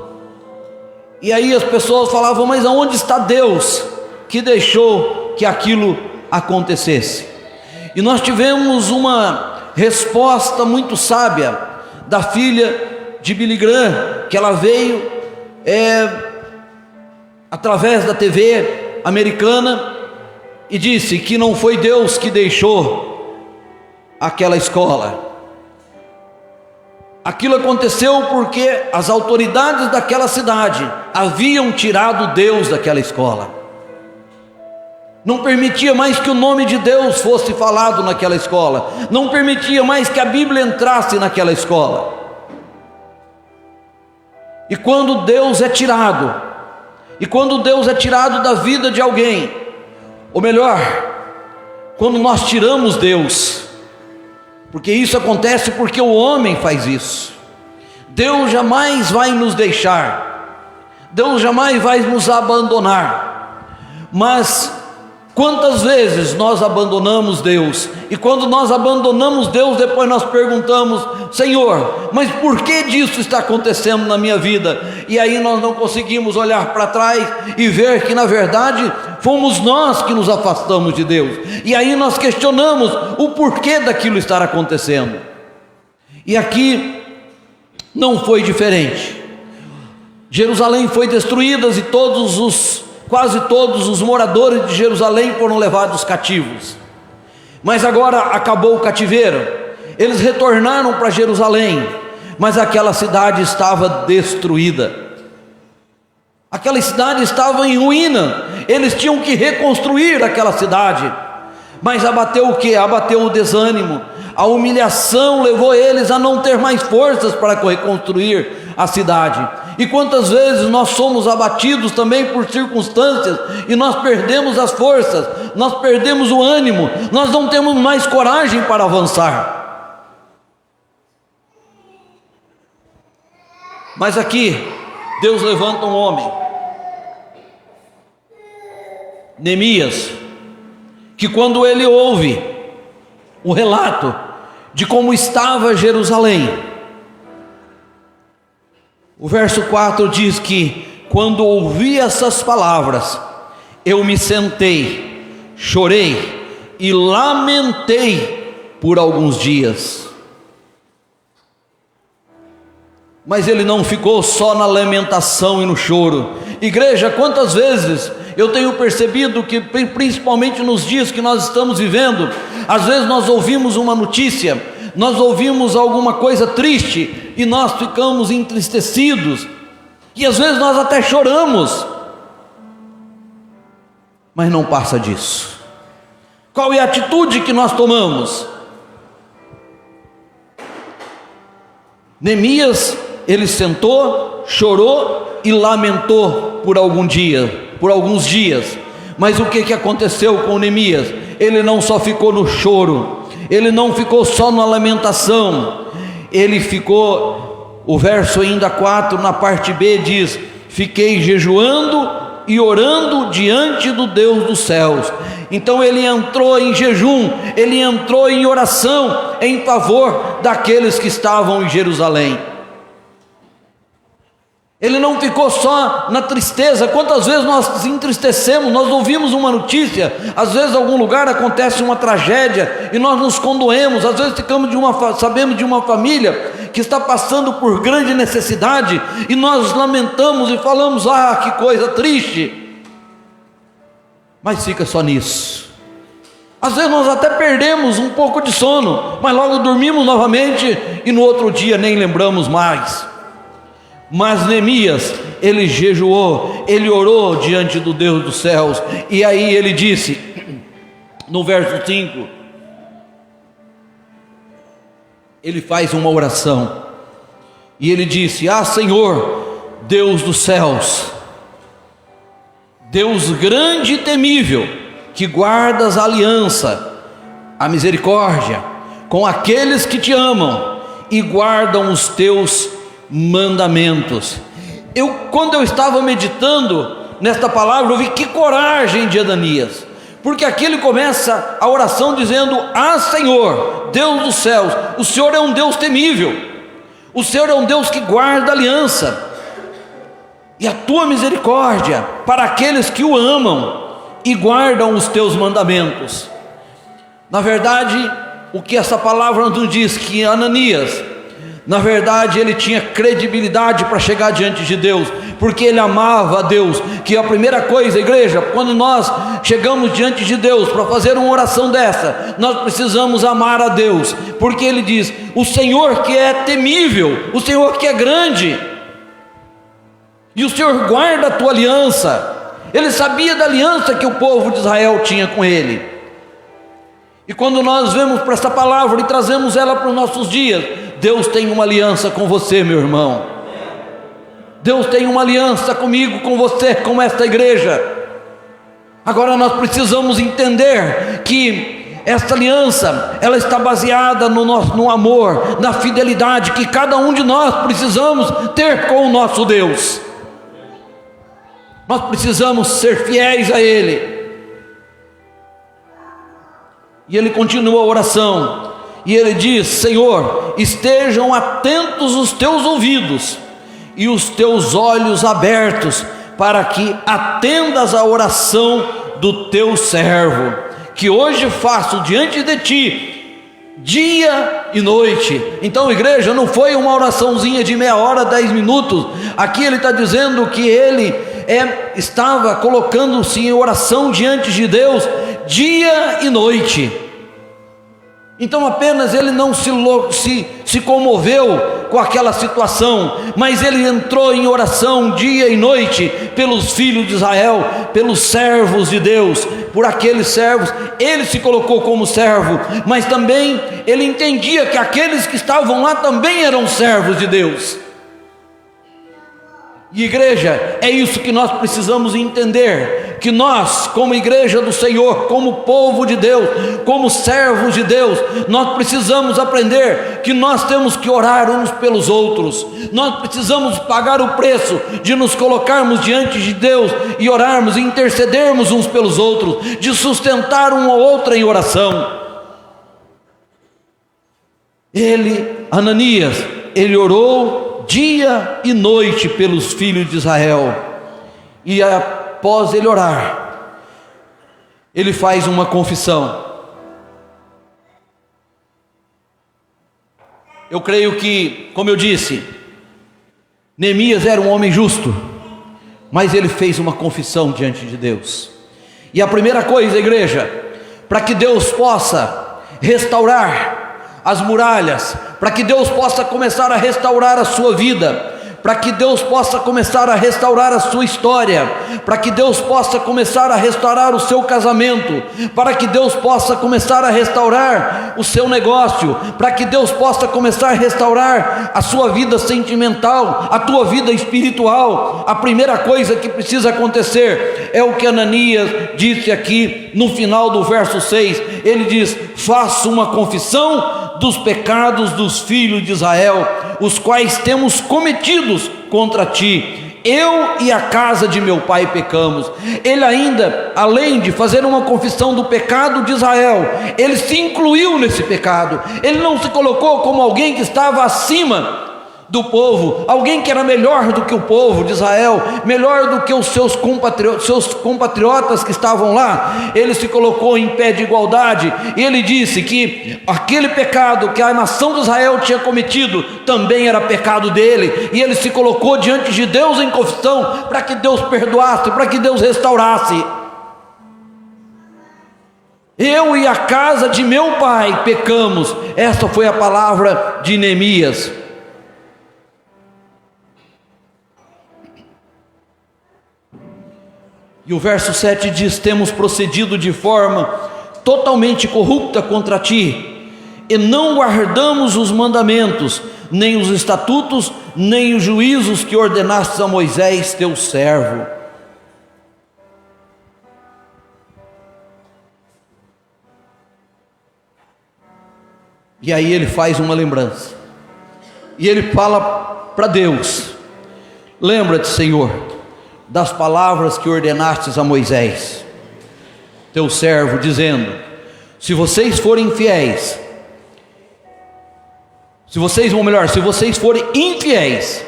e aí as pessoas falavam: mas aonde está Deus que deixou que aquilo acontecesse? E nós tivemos uma resposta muito sábia da filha de Billy Graham, que ela veio através da TV americana e disse que não foi Deus que deixou aquela escola. Aquilo aconteceu porque as autoridades daquela cidade haviam tirado Deus daquela escola. Não permitia mais que o nome de Deus fosse falado naquela escola, não permitia mais que a Bíblia entrasse naquela escola. E quando Deus é tirado, da vida de alguém, ou melhor, quando nós tiramos Deus, porque isso acontece porque o homem faz isso, Deus jamais vai nos deixar, Deus jamais vai nos abandonar. Mas quantas vezes nós abandonamos Deus, e quando nós abandonamos Deus, depois nós perguntamos: Senhor, mas por que disso está acontecendo na minha vida? E aí nós não conseguimos olhar para trás e ver que na verdade fomos nós que nos afastamos de Deus, e aí nós questionamos o porquê daquilo estar acontecendo. E aqui não foi diferente. Jerusalém foi destruída e quase todos os moradores de Jerusalém foram levados cativos. Mas agora acabou o cativeiro, eles retornaram para Jerusalém, mas aquela cidade estava destruída, aquela cidade estava em ruína, eles tinham que reconstruir aquela cidade. Mas abateu o que? Abateu o desânimo, a humilhação levou eles a não ter mais forças para reconstruir a cidade. E quantas vezes nós somos abatidos também por circunstâncias e nós perdemos as forças, nós perdemos o ânimo, nós não temos mais coragem para avançar. Mas aqui Deus levanta um homem, Neemias, que quando ele ouve o relato de como estava Jerusalém, o verso 4 diz que quando ouvi essas palavras, eu me sentei, chorei e lamentei por alguns dias. Mas ele não ficou só na lamentação e no choro. Igreja, quantas vezes eu tenho percebido que, principalmente nos dias que nós estamos vivendo, às vezes nós ouvimos uma notícia, nós ouvimos alguma coisa triste e nós ficamos entristecidos, e às vezes nós até choramos, mas não passa disso. Qual é a atitude que nós tomamos? Neemias, ele sentou, chorou e lamentou por alguns dias. Mas o que aconteceu com Neemias? Ele não só ficou no choro, ele não ficou só na lamentação, ele ficou, o verso ainda 4, na parte B diz: fiquei jejuando e orando diante do Deus dos céus. Então ele entrou em jejum, ele entrou em oração em favor daqueles que estavam em Jerusalém. Ele não ficou só na tristeza. Quantas vezes nós nos entristecemos, nós ouvimos uma notícia, às vezes em algum lugar acontece uma tragédia e nós nos condoemos, às vezes sabemos de uma família que está passando por grande necessidade e nós lamentamos e falamos: ah, que coisa triste, mas fica só nisso. Às vezes nós até perdemos um pouco de sono, mas logo dormimos novamente e no outro dia nem lembramos mais. Mas Neemias, ele jejuou, ele orou diante do Deus dos céus, e aí ele disse, no verso 5, ele faz uma oração, e ele disse: ah, Senhor, Deus dos céus, Deus grande e temível, que guardas a aliança, a misericórdia, com aqueles que te amam, e guardam os teus mandamentos. Quando eu estava meditando nesta palavra, eu vi que coragem de Ananias, porque aqui ele começa a oração dizendo: ah, Senhor, Deus dos céus, o Senhor é um Deus temível, o Senhor é um Deus que guarda a aliança e a tua misericórdia para aqueles que o amam e guardam os teus mandamentos. Na verdade, o que essa palavra nos diz, que Ananias, na verdade, ele tinha credibilidade para chegar diante de Deus, porque ele amava a Deus. Que a primeira coisa, igreja, quando nós chegamos diante de Deus para fazer uma oração dessa, nós precisamos amar a Deus, porque ele diz: o Senhor que é temível, o Senhor que é grande, e o Senhor guarda a tua aliança. Ele sabia da aliança que o povo de Israel tinha com ele. E quando nós vemos para essa palavra e trazemos ela para os nossos dias, Deus tem uma aliança com você, meu irmão. Deus tem uma aliança comigo, com você, com esta igreja. Agora nós precisamos entender que esta aliança, ela está baseada no amor, na fidelidade que cada um de nós precisamos ter com o nosso Deus. Nós precisamos ser fiéis a Ele. E ele continua a oração, e ele diz: Senhor, estejam atentos os teus ouvidos e os teus olhos abertos, para que atendas a oração do teu servo, que hoje faço diante de ti, dia e noite. Então, igreja, não foi uma oraçãozinha de meia hora, 10 minutos. Aqui ele está dizendo que ele estava colocando-se em oração diante de Deus dia e noite. Então apenas ele não se comoveu com aquela situação, mas ele entrou em oração dia e noite pelos filhos de Israel, pelos servos de Deus, por aqueles servos. Ele se colocou como servo, mas também ele entendia que aqueles que estavam lá também eram servos de Deus. E igreja, é isso que nós precisamos entender, que nós, como igreja do Senhor, como povo de Deus, como servos de Deus, nós precisamos aprender que nós temos que orar uns pelos outros. Nós precisamos pagar o preço de nos colocarmos diante de Deus e orarmos e intercedermos uns pelos outros, de sustentar um ao outro em oração. Ananias, ele orou dia e noite pelos filhos de Israel, e após ele orar, ele faz uma confissão. Eu creio que, como eu disse, Neemias era um homem justo, mas ele fez uma confissão diante de Deus. E a primeira coisa, igreja, para que Deus possa restaurar as muralhas, para que Deus possa começar a restaurar a sua vida, para que Deus possa começar a restaurar a sua história, para que Deus possa começar a restaurar o seu casamento, para que Deus possa começar a restaurar o seu negócio, para que Deus possa começar a restaurar a sua vida sentimental, a tua vida espiritual. A primeira coisa que precisa acontecer é o que Ananias disse aqui no final do verso 6. Ele diz: faço uma confissão dos pecados dos filhos de Israel, os quais temos cometidos contra ti. Eu e a casa de meu pai pecamos. Ele ainda, além de fazer uma confissão do pecado de Israel, ele se incluiu nesse pecado. Ele não se colocou como alguém que estava acima do povo, alguém que era melhor do que o povo de Israel, melhor do que os seus compatriotas que estavam lá. Ele se colocou em pé de igualdade, e ele disse que aquele pecado que a nação de Israel tinha cometido também era pecado dele, e ele se colocou diante de Deus em confissão, para que Deus perdoasse, para que Deus restaurasse. Eu e a casa de meu pai pecamos. Esta foi a palavra de Neemias. E o verso 7 diz: temos procedido de forma totalmente corrupta contra ti, e não guardamos os mandamentos, nem os estatutos, nem os juízos que ordenaste a Moisés teu servo. E aí ele faz uma lembrança, e ele fala para Deus: lembra-te, Senhor, das palavras que ordenastes a Moisés teu servo, dizendo: se vocês forem fiéis, se vocês forem infiéis,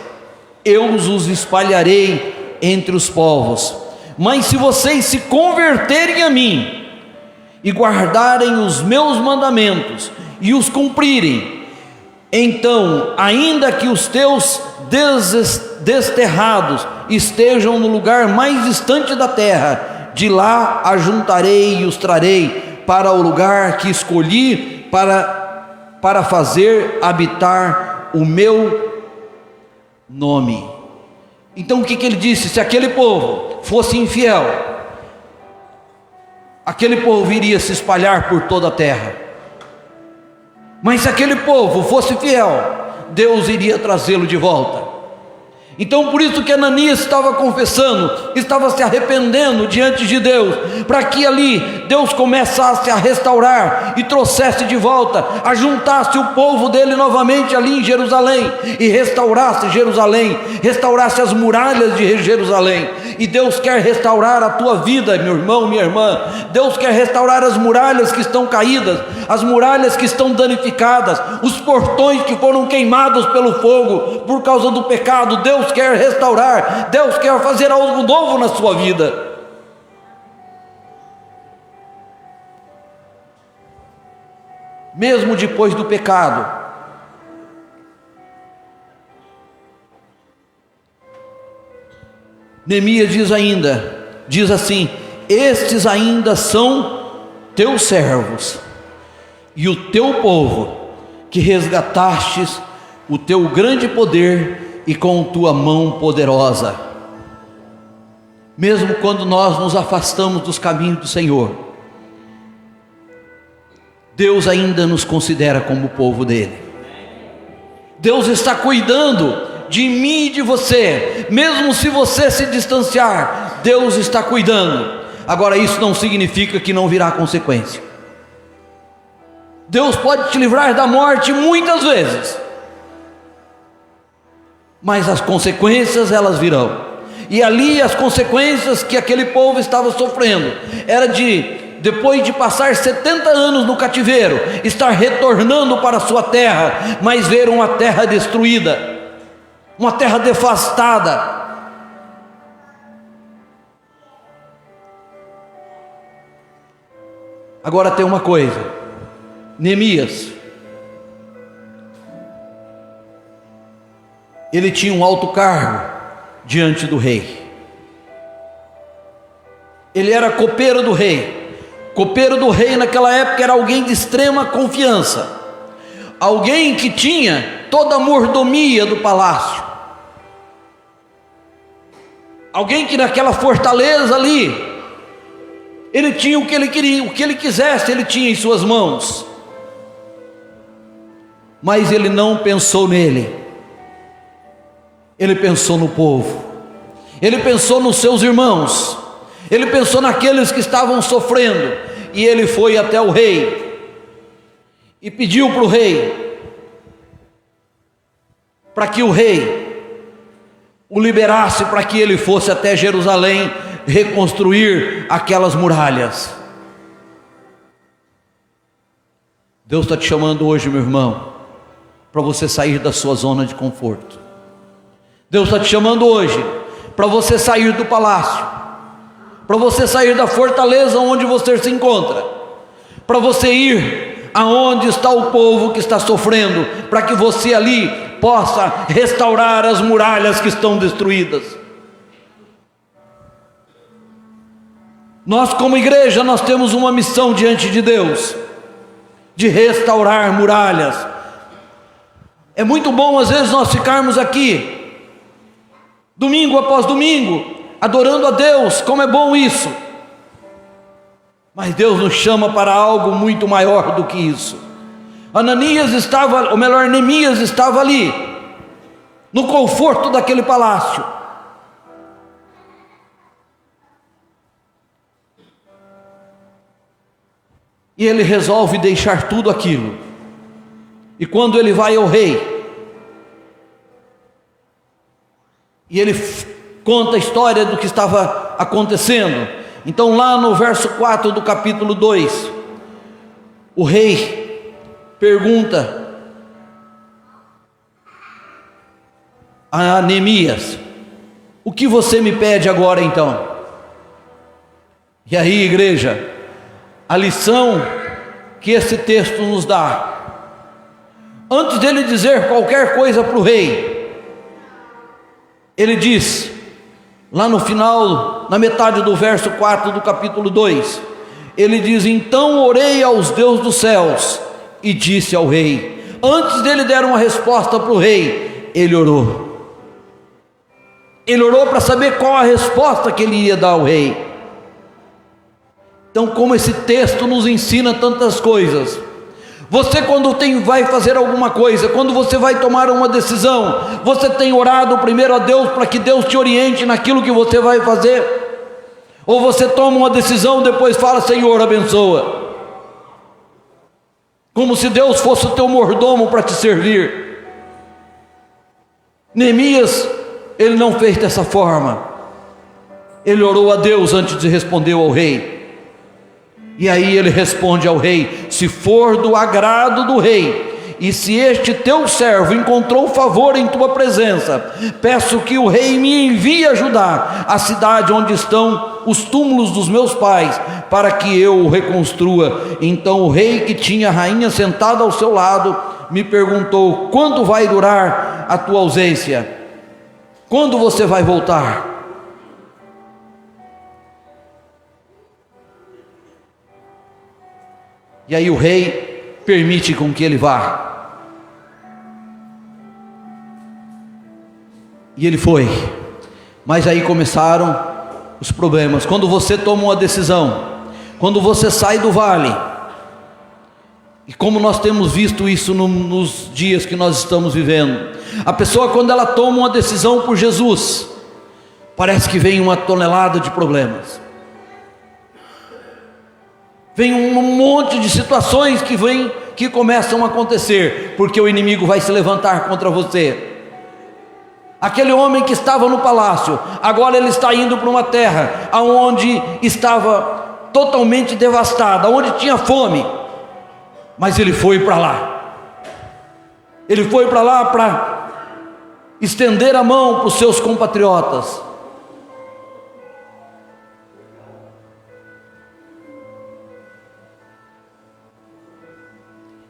eu os espalharei entre os povos. Mas se vocês se converterem a mim e guardarem os meus mandamentos e os cumprirem, então, ainda que os teus desterrados estejam no lugar mais distante da terra, de lá ajuntarei e os trarei para o lugar que escolhi para fazer habitar o meu nome. Então o que ele disse? Se aquele povo fosse infiel, aquele povo iria se espalhar por toda a terra. Mas se aquele povo fosse fiel, Deus iria trazê-lo de volta. Então por isso que Ananias estava confessando, estava se arrependendo diante de Deus, para que ali Deus começasse a restaurar e trouxesse de volta, ajuntasse o povo dele novamente ali em Jerusalém, e restaurasse Jerusalém, restaurasse as muralhas de Jerusalém. E Deus quer restaurar a tua vida, meu irmão, minha irmã. Deus quer restaurar as muralhas que estão caídas, as muralhas que estão danificadas, os portões que foram queimados pelo fogo por causa do pecado. Deus quer restaurar, Deus quer fazer algo novo na sua vida. Mesmo depois do pecado, Neemias diz assim: estes ainda são teus servos e o teu povo, que resgatastes o teu grande poder e com tua mão poderosa. Mesmo quando nós nos afastamos dos caminhos do Senhor, Deus ainda nos considera como povo dele. Deus está cuidando de mim e de você, mesmo se você se distanciar, Deus está cuidando. Agora isso não significa que não virá consequência. Deus pode te livrar da morte muitas vezes, mas as consequências elas virão. E ali as consequências que aquele povo estava sofrendo era depois de passar 70 anos no cativeiro, estar retornando para a sua terra, mas ver uma terra destruída, uma terra devastada. Agora tem uma coisa, Neemias, ele tinha um alto cargo diante do rei. Ele era copeiro do rei. Copeiro do rei naquela época era alguém de extrema confiança, alguém que tinha toda a mordomia do palácio, alguém que naquela fortaleza ali, ele tinha o que ele queria, o que ele quisesse ele tinha em suas mãos. Mas ele não pensou nele, ele pensou no povo, ele pensou nos seus irmãos, ele pensou naqueles que estavam sofrendo. E ele foi até o rei e pediu para o rei, para que o rei o liberasse, para que ele fosse até Jerusalém reconstruir aquelas muralhas. Deus está te chamando hoje, meu irmão, para você sair da sua zona de conforto. Deus está te chamando hoje para você sair do palácio, para você sair da fortaleza onde você se encontra, para você ir aonde está o povo que está sofrendo, para que você ali possa restaurar as muralhas que estão destruídas. Nós como igreja, nós temos uma missão diante de Deus, de restaurar muralhas. É muito bom às vezes nós ficarmos aqui, domingo após domingo, adorando a Deus, como é bom isso. Mas Deus nos chama para algo muito maior do que isso. Ananias estava, ou melhor, Neemias estava ali, no conforto daquele palácio. E ele resolve deixar tudo aquilo. E quando ele vai ao rei, e ele conta a história do que estava acontecendo. Então lá no verso 4 do capítulo 2, o rei pergunta a Neemias: o que você me pede agora então? E aí, igreja, a lição que esse texto nos dá, antes dele dizer qualquer coisa para o rei, ele diz, lá no final, na metade do verso 4 do capítulo 2, ele diz: então orei aos Deus dos céus e disse ao rei. Antes dele dar uma resposta para o rei, ele orou. Ele orou para saber qual a resposta que ele ia dar ao rei. Então, como esse texto nos ensina tantas coisas, você quando vai fazer alguma coisa, quando você vai tomar uma decisão, você tem orado primeiro a Deus para que Deus te oriente naquilo que você vai fazer? Ou você toma uma decisão, depois fala: Senhor, abençoa, como se Deus fosse o teu mordomo para te servir? Neemias, ele não fez dessa forma. Ele orou a Deus antes de responder ao rei. E aí ele responde ao rei: se for do agrado do rei, e se este teu servo encontrou favor em tua presença, peço que o rei me envie ajudar a cidade onde estão os túmulos dos meus pais, para que eu o reconstrua. Então o rei, que tinha a rainha sentada ao seu lado, me perguntou: quanto vai durar a tua ausência? Quando você vai voltar? E aí o rei permite com que ele vá. E ele foi. Mas aí começaram os problemas. Quando você toma uma decisão, quando você sai do vale, e como nós temos visto isso nos dias que nós estamos vivendo, a pessoa, quando ela toma uma decisão por Jesus, parece que vem uma tonelada de problemas. Vem um monte de situações que começam a acontecer, porque o inimigo vai se levantar contra você. Aquele homem que estava no palácio, agora ele está indo para uma terra onde estava totalmente devastada, onde tinha fome, mas ele foi para lá. Ele foi para lá para estender a mão para os seus compatriotas.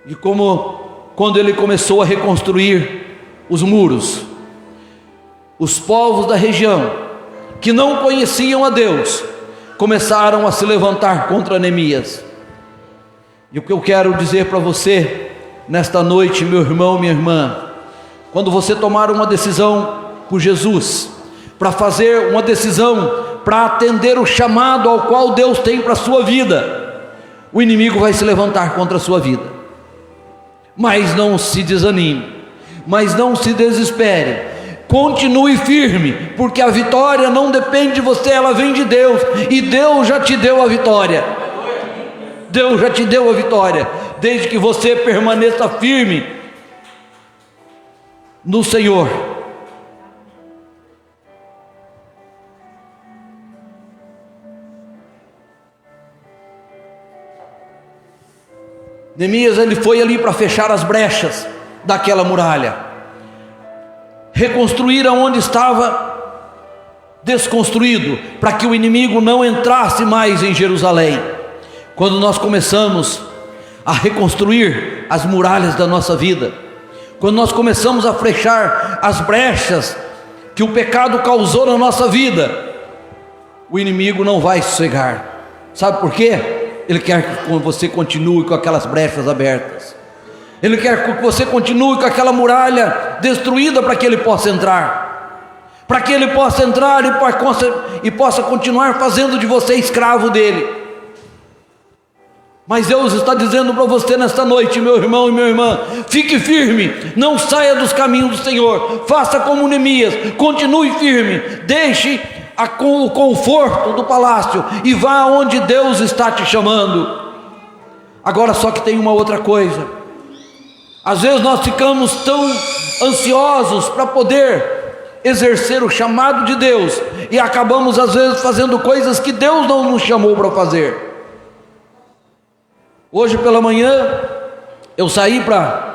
E como quando ele começou a reconstruir os muros, os povos da região, que não conheciam a Deus, começaram a se levantar contra Neemias. E o que eu quero dizer para você nesta noite, meu irmão, minha irmã, quando você tomar uma decisão por Jesus, para fazer uma decisão para atender o chamado ao qual Deus tem para a sua vida, o inimigo vai se levantar contra a sua vida. Mas não se desanime, mas não se desespere, continue firme, porque a vitória não depende de você, ela vem de Deus, e Deus já te deu a vitória. Deus já te deu a vitória, desde que você permaneça firme no Senhor. Neemias, ele foi ali para fechar as brechas daquela muralha, reconstruir aonde estava desconstruído, para que o inimigo não entrasse mais em Jerusalém. Quando nós começamos a reconstruir as muralhas da nossa vida, quando nós começamos a fechar as brechas que o pecado causou na nossa vida, o inimigo não vai sossegar. Sabe por quê? Ele quer que você continue com aquelas brechas abertas. Ele quer que você continue com aquela muralha destruída, para que ele possa entrar. Para que ele possa entrar e possa continuar fazendo de você escravo dele. Mas Deus está dizendo para você nesta noite, meu irmão e minha irmã, fique firme, não saia dos caminhos do Senhor, faça como Neemias, continue firme, deixe o conforto do palácio e vá onde Deus está te chamando. Agora só que tem uma outra coisa, às vezes nós ficamos tão ansiosos para poder exercer o chamado de Deus, e acabamos às vezes fazendo coisas que Deus não nos chamou para fazer. Hoje pela manhã eu saí para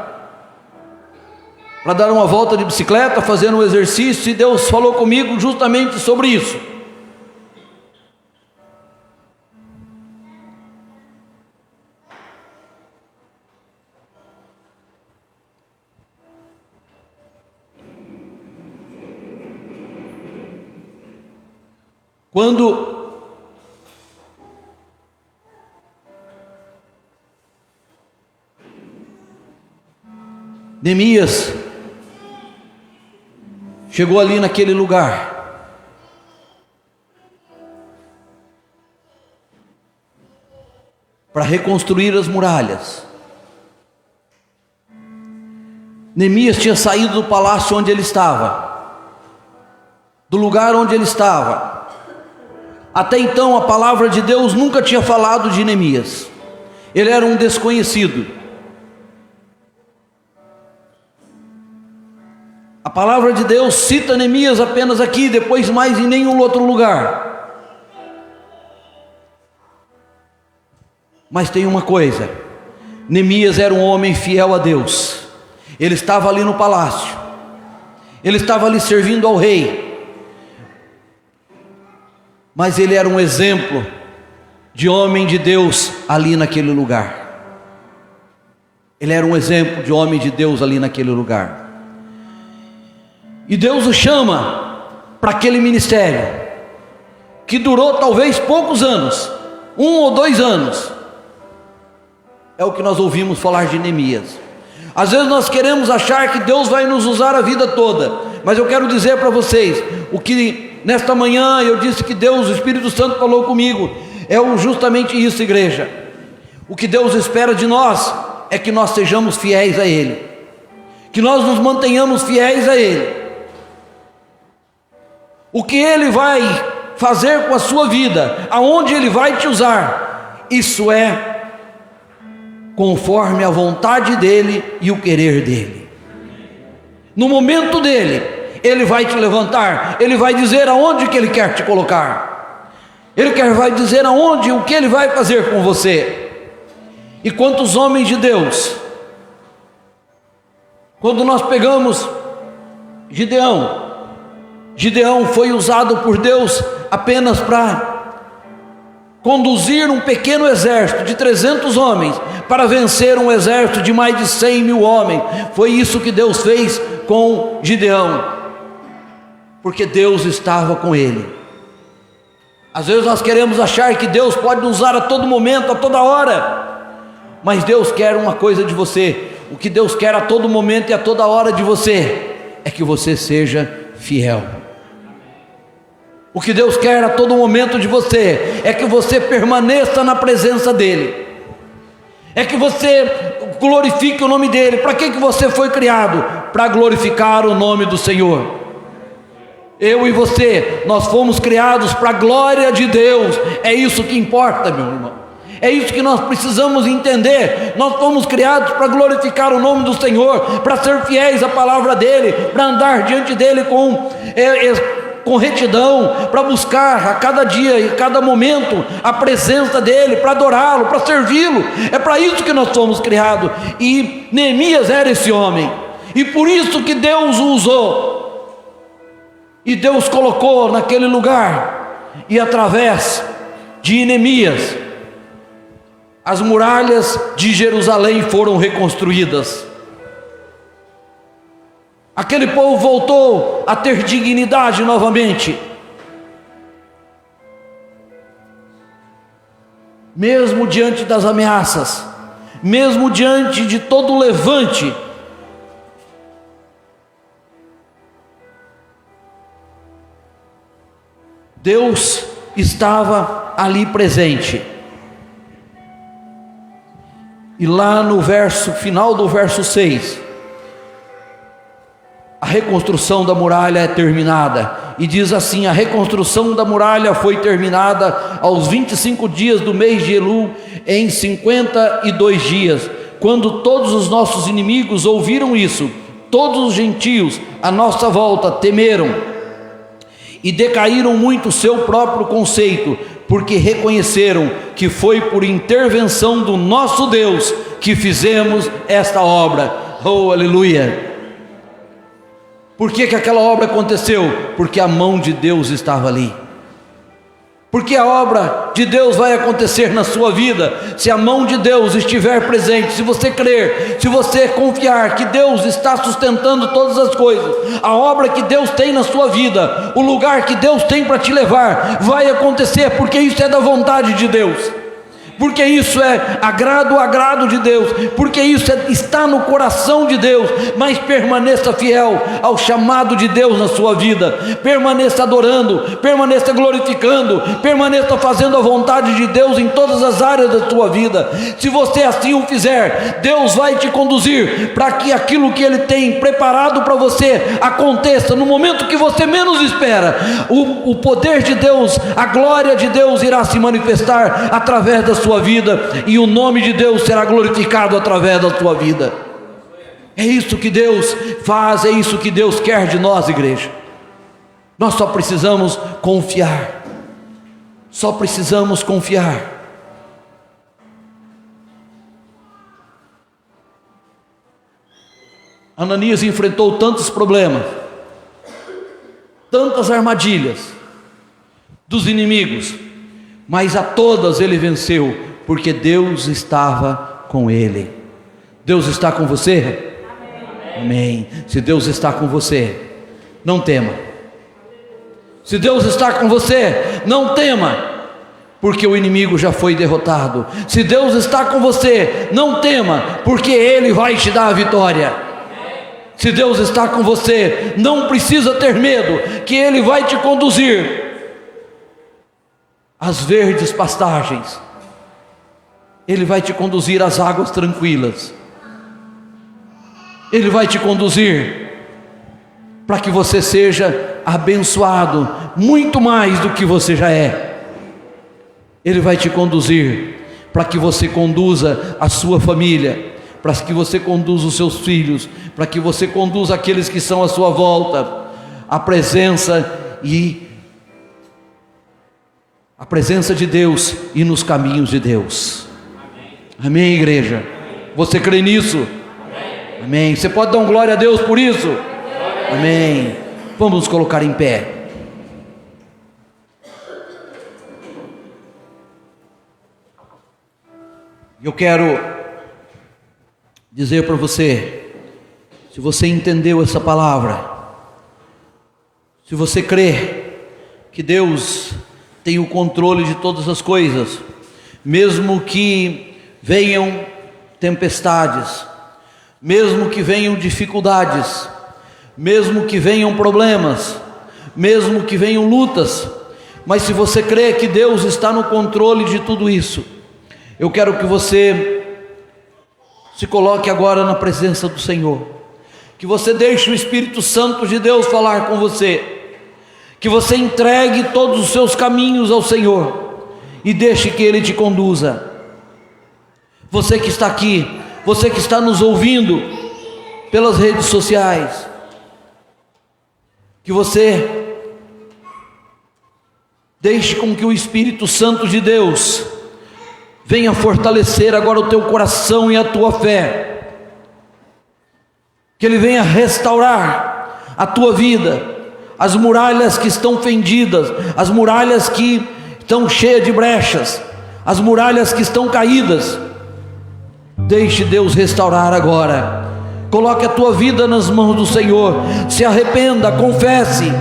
dar uma volta de bicicleta, fazendo um exercício, e Deus falou comigo justamente sobre isso. Quando Neemias chegou ali naquele lugar, para reconstruir as muralhas. Neemias tinha saído do palácio onde ele estava, do lugar onde ele estava. Até então a palavra de Deus nunca tinha falado de Neemias, ele era um desconhecido. A palavra de Deus cita Neemias apenas aqui, depois mais em nenhum outro lugar. Mas tem uma coisa, Neemias era um homem fiel a Deus. Ele estava ali no palácio, ele estava ali servindo ao rei, mas ele era um exemplo de homem de Deus ali naquele lugar. Ele era um exemplo de homem de Deus ali naquele lugar. E Deus o chama para aquele ministério, que durou talvez poucos anos, 1 ou 2 anos. É o que nós ouvimos falar de Neemias. Às vezes nós queremos achar que Deus vai nos usar a vida toda, mas eu quero dizer para vocês, o que nesta manhã eu disse que Deus, o Espírito Santo falou comigo, é justamente isso, igreja. O que Deus espera de nós é que nós sejamos fiéis a Ele, que nós nos mantenhamos fiéis a Ele. O que Ele vai fazer com a sua vida, aonde Ele vai te usar, isso é conforme a vontade dEle e o querer dEle. No momento dEle, Ele vai te levantar, Ele vai dizer aonde que Ele quer te colocar, Ele vai dizer aonde, o que Ele vai fazer com você. E quantos homens de Deus, quando nós pegamos Gideão foi usado por Deus apenas para conduzir um pequeno exército de 300 homens para vencer um exército de mais de 100 mil homens. Foi isso que Deus fez com Gideão. porque Deus estava com ele. Às vezes nós queremos achar que Deus pode nos usar a todo momento, a toda hora, mas Deus quer uma coisa de você. O que Deus quer a todo momento e a toda hora de você é que você seja fiel. O que Deus quer a todo momento de você é que você permaneça na presença dEle, é que você glorifique o nome dEle. Para que você foi criado? Para glorificar o nome do Senhor. Eu e você, nós fomos criados para a glória de Deus. É isso que importa, meu irmão. É isso que nós precisamos entender. Nós fomos criados para glorificar o nome do Senhor, para ser fiéis à palavra dEle, para andar diante dEle com retidão, para buscar a cada dia e cada momento a presença dEle, para adorá-lo, para servi-lo. É para isso que nós fomos criados. E Neemias era esse homem, e por isso que Deus o usou, e Deus colocou naquele lugar. E através de Neemias, as muralhas de Jerusalém foram reconstruídas. Aquele povo voltou a ter dignidade novamente. Mesmo diante das ameaças, mesmo diante de todo o levante, Deus estava ali presente. E lá no final do verso 6, a reconstrução da muralha é terminada. E diz assim: a reconstrução da muralha foi terminada aos 25 dias do mês de Elul, em 52 dias. Quando todos os nossos inimigos ouviram isso, todos os gentios à nossa volta temeram e decaíram muito o seu próprio conceito, porque reconheceram que foi por intervenção do nosso Deus que fizemos esta obra. Oh, aleluia! Por que aquela obra aconteceu? Porque a mão de Deus estava ali. Porque a obra de Deus vai acontecer na sua vida se a mão de Deus estiver presente. Se você crer, se você confiar que Deus está sustentando todas as coisas, a obra que Deus tem na sua vida, o lugar que Deus tem para te levar, vai acontecer, porque isso é da vontade de Deus, porque isso é agrado de Deus, porque isso está no coração de Deus. Mas permaneça fiel ao chamado de Deus na sua vida, permaneça adorando, permaneça glorificando, permaneça fazendo a vontade de Deus em todas as áreas da sua vida. Se você assim o fizer, Deus vai te conduzir para que aquilo que Ele tem preparado para você aconteça no momento que você menos espera. O poder de Deus, a glória de Deus irá se manifestar através da sua vida, e o nome de Deus será glorificado através da sua vida. É isso que Deus faz, é isso que Deus quer de nós, igreja. Nós só precisamos confiar, só precisamos confiar. Ananias enfrentou tantos problemas, tantas armadilhas dos inimigos, mas a todas ele venceu, porque Deus estava com ele. Deus está com você? Amém. Se Deus está com você, não tema. Se Deus está com você, não tema, porque o inimigo já foi derrotado. Se Deus está com você, não tema, porque Ele vai te dar a vitória. Se Deus está com você, não precisa ter medo, que Ele vai te conduzir às verdes pastagens, Ele vai te conduzir às águas tranquilas, Ele vai te conduzir para que você seja abençoado, muito mais do que você já é. Ele vai te conduzir para que você conduza a sua família, para que você conduza os seus filhos, para que você conduza aqueles que são à sua volta, a presença de Deus e nos caminhos de Deus. Amém, igreja? Você crê nisso? Amém. Você pode dar um glória a Deus por isso? Amém. Vamos nos colocar em pé. Eu quero dizer para você, se você entendeu essa palavra, Se você crê que Deus tem o controle de todas as coisas, mesmo que venham tempestades, mesmo que venham dificuldades, mesmo que venham problemas, mesmo que venham lutas, mas se você crê que Deus está no controle de tudo isso, eu quero que você se coloque agora na presença do Senhor, que você deixe o Espírito Santo de Deus falar com você, que você entregue todos os seus caminhos ao Senhor e deixe que Ele te conduza. Você que está aqui, você que está nos ouvindo pelas redes sociais, que você deixe com que o Espírito Santo de Deus venha fortalecer agora o teu coração e a tua fé, que Ele venha restaurar a tua vida, as muralhas que estão fendidas, as muralhas que estão cheias de brechas, as muralhas que estão caídas. Deixe Deus restaurar agora. Coloque a tua vida nas mãos do Senhor, se arrependa, confesse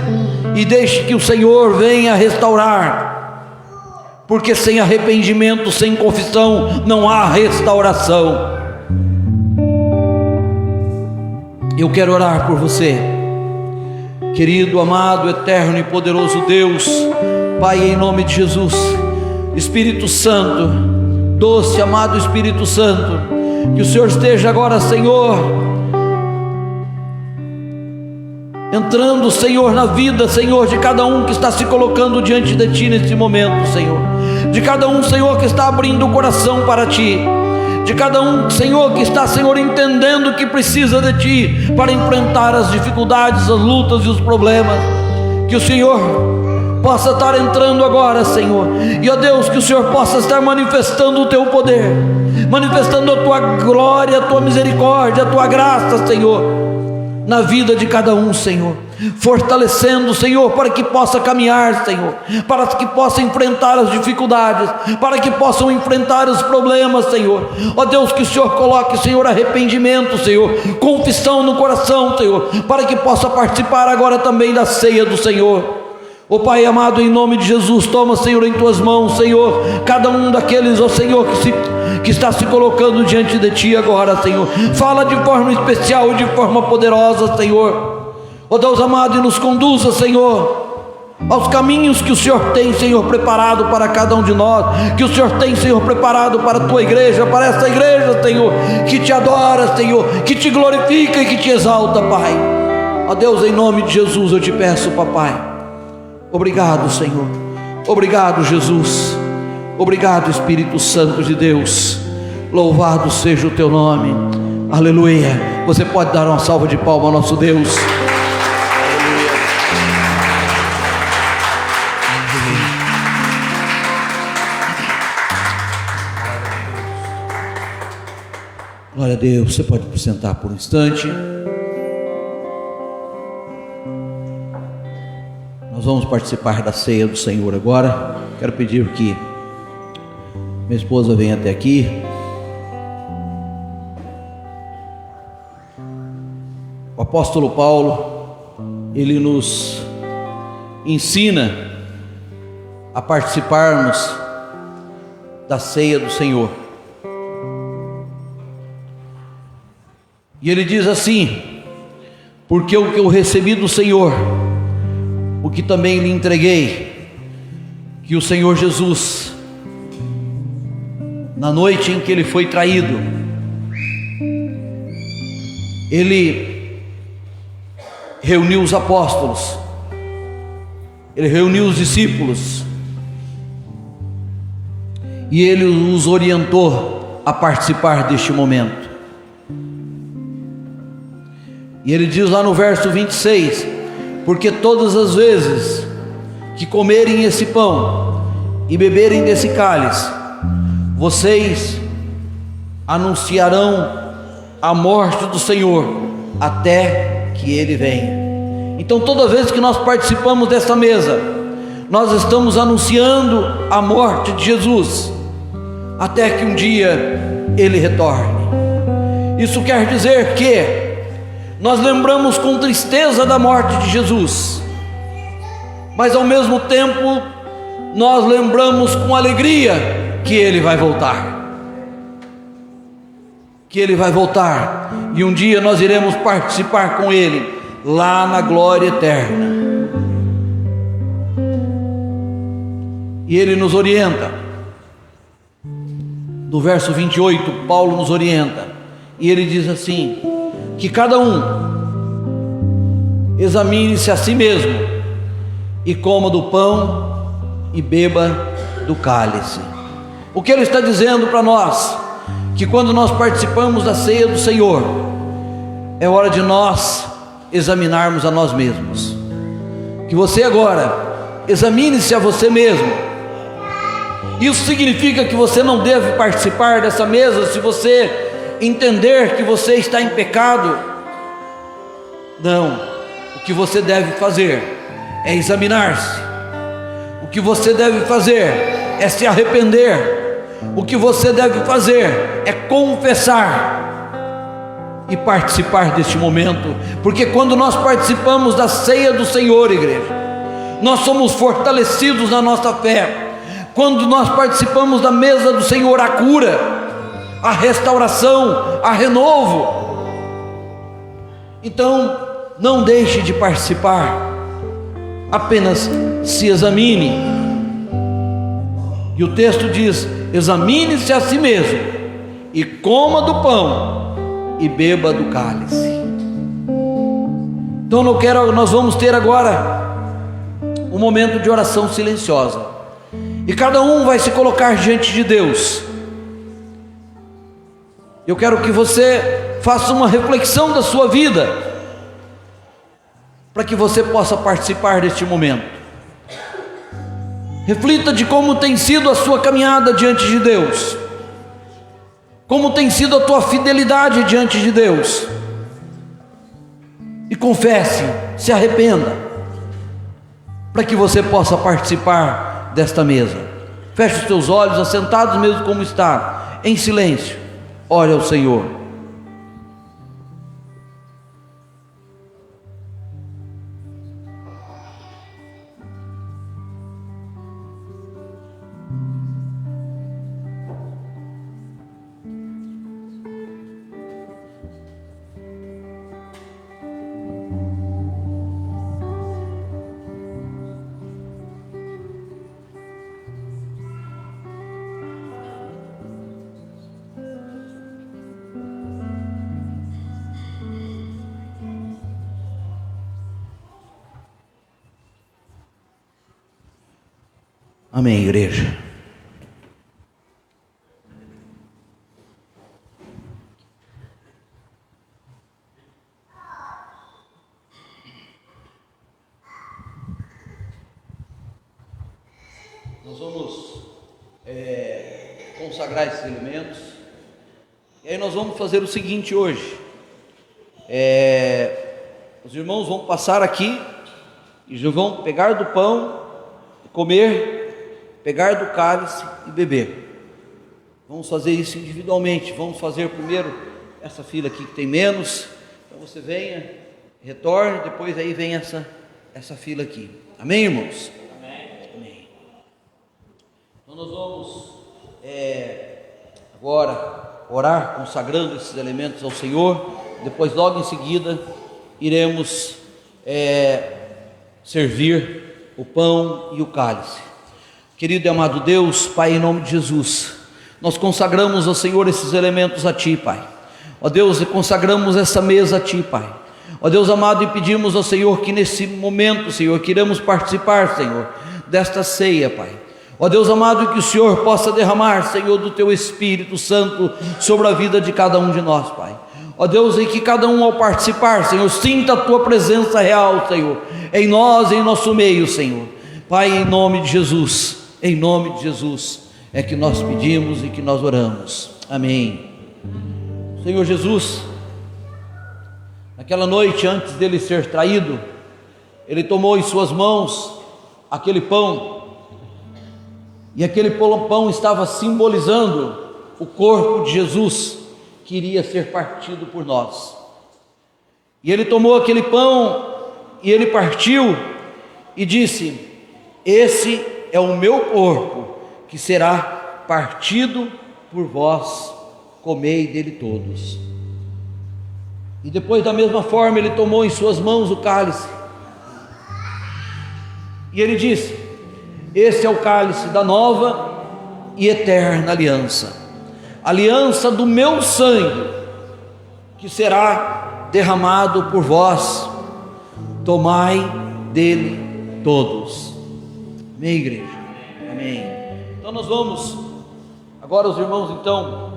e deixe que o Senhor venha restaurar, porque sem arrependimento, sem confissão, não há restauração. Eu quero orar por você, querido, amado, eterno e poderoso Deus. Pai, em nome de Jesus, Espírito Santo, doce, amado Espírito Santo, que o Senhor esteja agora, Senhor, entrando, Senhor, na vida, Senhor, de cada um que está se colocando diante de Ti neste momento, Senhor, de cada um, Senhor, que está abrindo o coração para Ti, de cada um, Senhor, que está, Senhor, entendendo que precisa de Ti para enfrentar as dificuldades, as lutas e os problemas. Que o Senhor possa estar entrando agora, Senhor, e ó Deus, que o Senhor possa estar manifestando o Teu poder, manifestando a Tua glória, a Tua misericórdia, a Tua graça, Senhor, na vida de cada um, Senhor, fortalecendo, Senhor, para que possa caminhar, Senhor, para que possa enfrentar as dificuldades, para que possam enfrentar os problemas, Senhor. Ó Deus, que o Senhor coloque, Senhor, arrependimento, Senhor, confissão no coração, Senhor, para que possa participar agora também da ceia do Senhor. Ó Pai amado, em nome de Jesus, toma, Senhor, em Tuas mãos, Senhor, cada um daqueles, ó Senhor, que está se colocando diante de Ti agora, Senhor. Fala de forma especial e de forma poderosa, Senhor. Ó Deus amado, e nos conduza, Senhor, aos caminhos que o Senhor tem, Senhor, preparado para cada um de nós, que o Senhor tem, Senhor, preparado para a Tua igreja, para essa igreja, Senhor, que Te adora, Senhor, que Te glorifica e que Te exalta, Pai. Ó Deus, em nome de Jesus eu Te peço, Papai. Obrigado, Senhor. Obrigado, Jesus. Obrigado, Espírito Santo de Deus. Louvado seja o Teu nome. Aleluia. Você pode dar uma salva de palmas ao nosso Deus. Glória a Deus. Você pode sentar por um instante. Nós vamos participar da ceia do Senhor agora. Quero pedir que minha esposa venha até aqui. O apóstolo Paulo, ele nos ensina a participarmos da ceia do Senhor. E ele diz assim: porque o que eu recebi do Senhor, o que também lhe entreguei, que o Senhor Jesus, na noite em que Ele foi traído, Ele reuniu os apóstolos, Ele reuniu os discípulos, e Ele os orientou a participar deste momento. E Ele diz lá no verso 26, porque todas as vezes que comerem esse pão e beberem desse cálice, vocês anunciarão a morte do Senhor até que Ele venha. Então toda vez que nós participamos desta mesa, nós estamos anunciando a morte de Jesus até que um dia Ele retorne. Isso quer dizer que nós lembramos com tristeza da morte de Jesus, mas ao mesmo tempo nós lembramos com alegria que Ele vai voltar. Que Ele vai voltar, e um dia nós iremos participar com Ele lá na glória eterna. E Ele nos orienta. No verso 28, Paulo nos orienta, e ele diz assim: que cada um examine-se a si mesmo, e coma do pão e beba do cálice. O que ele está dizendo para nós? Que quando nós participamos da ceia do Senhor, é hora de nós examinarmos a nós mesmos. Que você agora examine-se a você mesmo. Isso significa que você não deve participar dessa mesa se você entender que você está em pecado. Não, o que você deve fazer é examinar-se. O que você deve fazer é se arrepender. O que você deve fazer é confessar e participar deste momento, porque quando nós participamos da ceia do Senhor, igreja, nós somos fortalecidos na nossa fé. Quando nós participamos da mesa do Senhor, a cura, a restauração, a renovo. Então, não deixe de participar, apenas se examine. E o texto diz: examine-se a si mesmo, e coma do pão, e beba do cálice. Então nós vamos ter agora um momento de oração silenciosa, e cada um vai se colocar diante de Deus. Eu quero que você faça uma reflexão da sua vida, para que você possa participar deste momento. Reflita de como tem sido a sua caminhada diante de Deus, como tem sido a tua fidelidade diante de Deus, e confesse, se arrependa, para que você possa participar desta mesa. Feche os teus olhos, assentados mesmo como está, em silêncio, ore ao Senhor. Amém, igreja. Nós vamos consagrar esses elementos, e aí nós vamos fazer o seguinte hoje. Os irmãos vão passar aqui e já vão pegar do pão, comer, pegar do cálice e beber. Vamos fazer isso individualmente. Vamos fazer primeiro essa fila aqui que tem menos. Então você venha, retorne, depois aí vem essa fila aqui. Amém, irmãos? Amém. Então nós vamos agora orar, consagrando esses elementos ao Senhor. Depois, logo em seguida, iremos servir o pão e o cálice. Querido e amado Deus, Pai, em nome de Jesus, nós consagramos ao Senhor esses elementos a Ti, Pai. Ó Deus, consagramos essa mesa a Ti, Pai. Ó Deus amado, e pedimos ao Senhor que nesse momento, Senhor, que iremos participar, Senhor, desta ceia, Pai. Ó Deus amado, que o Senhor possa derramar, Senhor, do Teu Espírito Santo sobre a vida de cada um de nós, Pai. Ó Deus, e que cada um ao participar, Senhor, sinta a Tua presença real, Senhor, em nós, em nosso meio, Senhor. Pai, em nome de Jesus, é que nós pedimos e que nós oramos. Amém. Senhor Jesus, naquela noite antes dele ser traído, ele tomou em suas mãos aquele pão, e aquele pão estava simbolizando o corpo de Jesus, que iria ser partido por nós. E ele tomou aquele pão e ele partiu, e disse: esse é o meu corpo, que será partido por vós, comei dele todos. E depois, da mesma forma, ele tomou em suas mãos o cálice, e ele disse: esse é o cálice da nova e eterna aliança, aliança do meu sangue, que será derramado por vós, tomai dele todos. Amém, igreja? Amém. Então nós vamos, agora os irmãos então,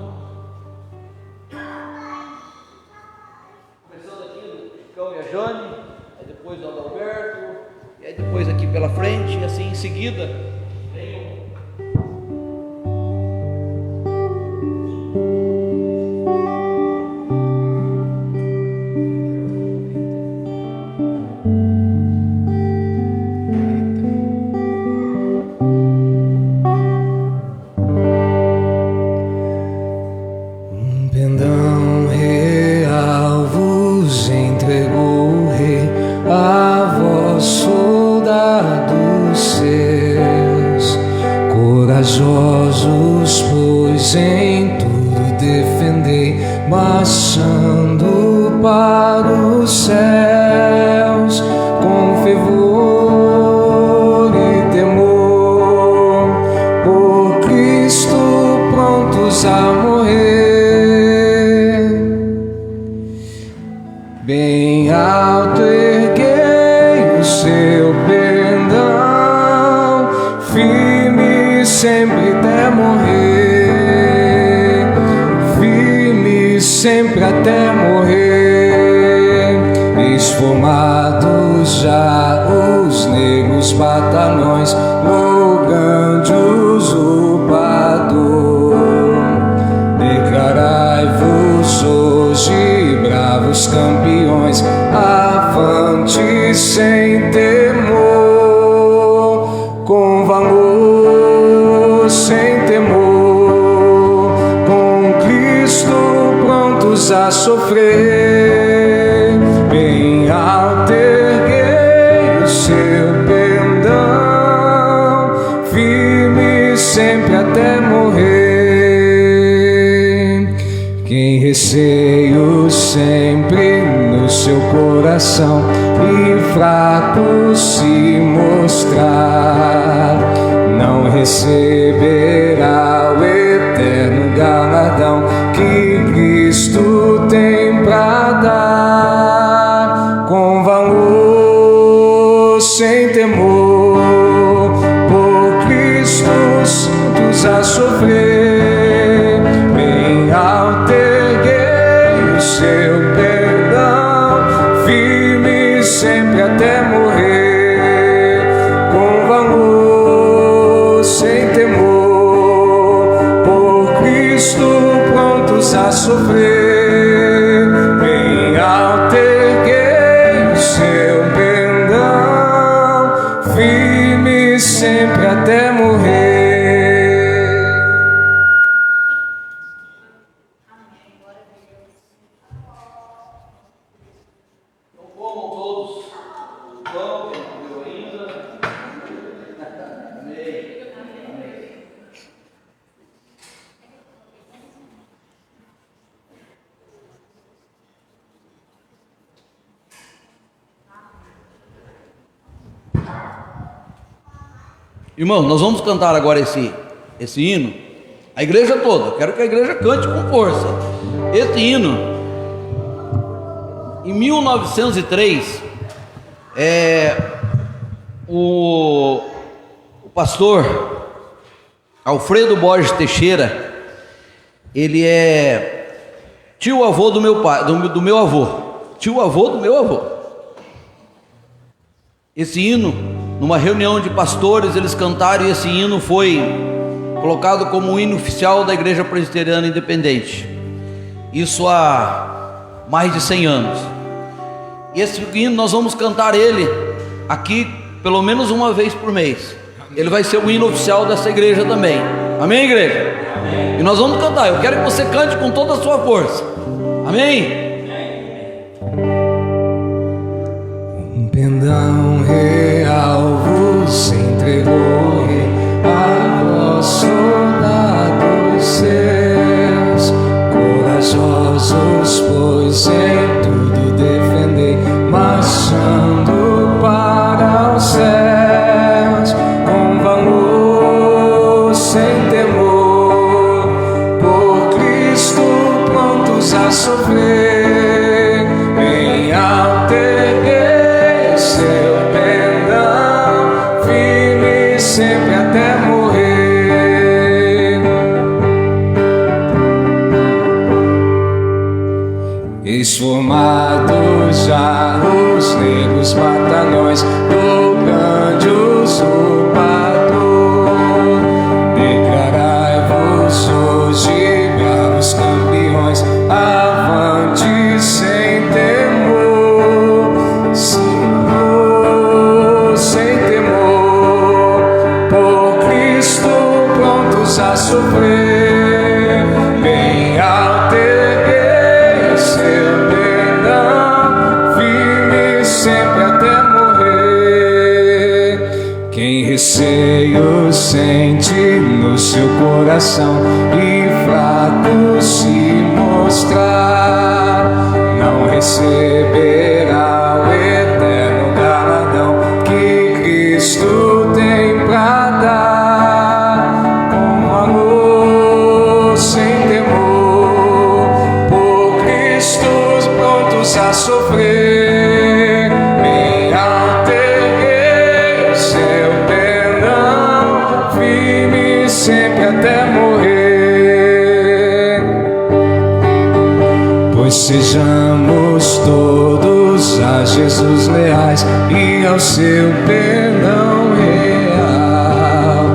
começando aqui do Chicão e a Jane, aí depois o Adalberto, e aí depois aqui pela frente, e assim em seguida vem o... Corajosos, pois em tudo defendei, marchando para os céus, com fervor e temor, por Cristo prontos a morrer. Bem alto erguei o seu pendão, firme sempre até morrer, firme sempre até morrer. Esformados já os negros batalhões, no grande usurpador, declarai-vos hoje, bravos campeões, avante sem temor, com valor, sem temor, com Cristo prontos a sofrer. Bem alto erguei o seu pendão, firme sempre até morrer. Quem receio sempre no seu coração e fraco se mostrar, não receberá o eterno galardão que Cristo tem pra dar. Com valor, sem temor, por Cristo santos a sofrer. Bem alto erguei o seu perdão, firme sempre até morrer. Com valor, sem temor, por Cristo prontos a sofrer. Bem alto erguei o seu pendão, firme sempre até morrer. Comam todos o pão que não comeu ainda. Amém. Amém. Irmão, nós vamos cantar agora esse hino. A igreja toda, quero que a igreja cante com força. Esse hino, em 1903, o pastor Alfredo Borges Teixeira, ele é tio-avô do meu pai, do meu avô, tio-avô do meu avô. Esse hino, numa reunião de pastores, eles cantaram, e esse hino foi colocado como o hino oficial da Igreja Presbiteriana Independente, isso há mais de 100 anos. E esse hino nós vamos cantar ele aqui pelo menos uma vez por mês. Ele vai ser o hino oficial dessa igreja também. Amém, igreja? Amém. E nós vamos cantar. Eu quero que você cante com toda a sua força. Amém? Um pendão real a sofrer. Bem alterguei seu perdão, firme sempre até morrer. Esformados já os negros batalhões do grande usurpador, declarai-vos hoje bravos campeões, avante sem temor, Senhor, sem temor, por Cristo prontos a sofrer. Bem alterguei seu perdão, firme sempre até morrer. Quem receio sente no seu coração e fraco se mostrar, não receberá o eterno galardão que Cristo tem pra dar. Com amor sem temor, por Cristo prontos a sofrer. Bem alterguei seu perdão, firme sempre até morrer. Pois sejamos todos a Jesus leais e ao seu perdão real.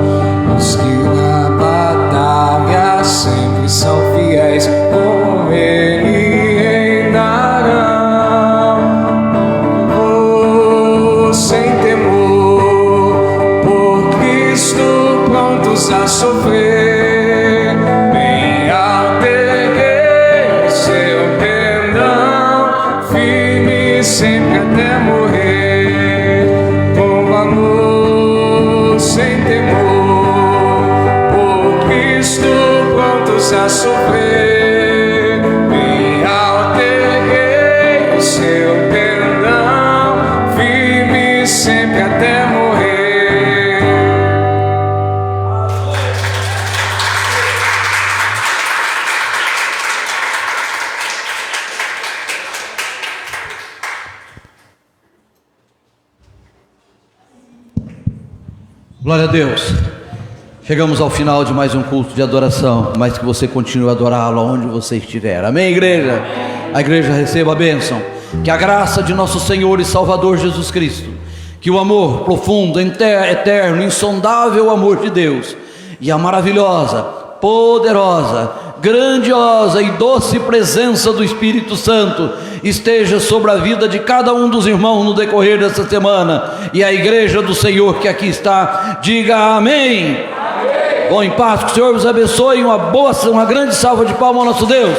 Os que na batalha sempre são fiéis, com Ele reinarão. Oh, sem temor, por Cristo prontos a sofrer. Bem alterguei seu perdão, firme sempre até morrer. Com amor sem temor, por Cristo prontos a sofrer. Bem alterguei seu perdão, firme sempre até morrer. Glória a Deus. Chegamos ao final de mais um culto de adoração, mas que você continue a adorá-lo onde você estiver. Amém, igreja? A igreja receba a bênção. Que a graça de nosso Senhor e Salvador Jesus Cristo, que o amor profundo, eterno, insondável amor de Deus e a maravilhosa, poderosa, grandiosa e doce presença do Espírito Santo esteja sobre a vida de cada um dos irmãos no decorrer dessa semana. E a igreja do Senhor que aqui está, diga amém. Amém. Bom, em paz, que o Senhor vos abençoe. Uma grande salva de palmas ao nosso Deus.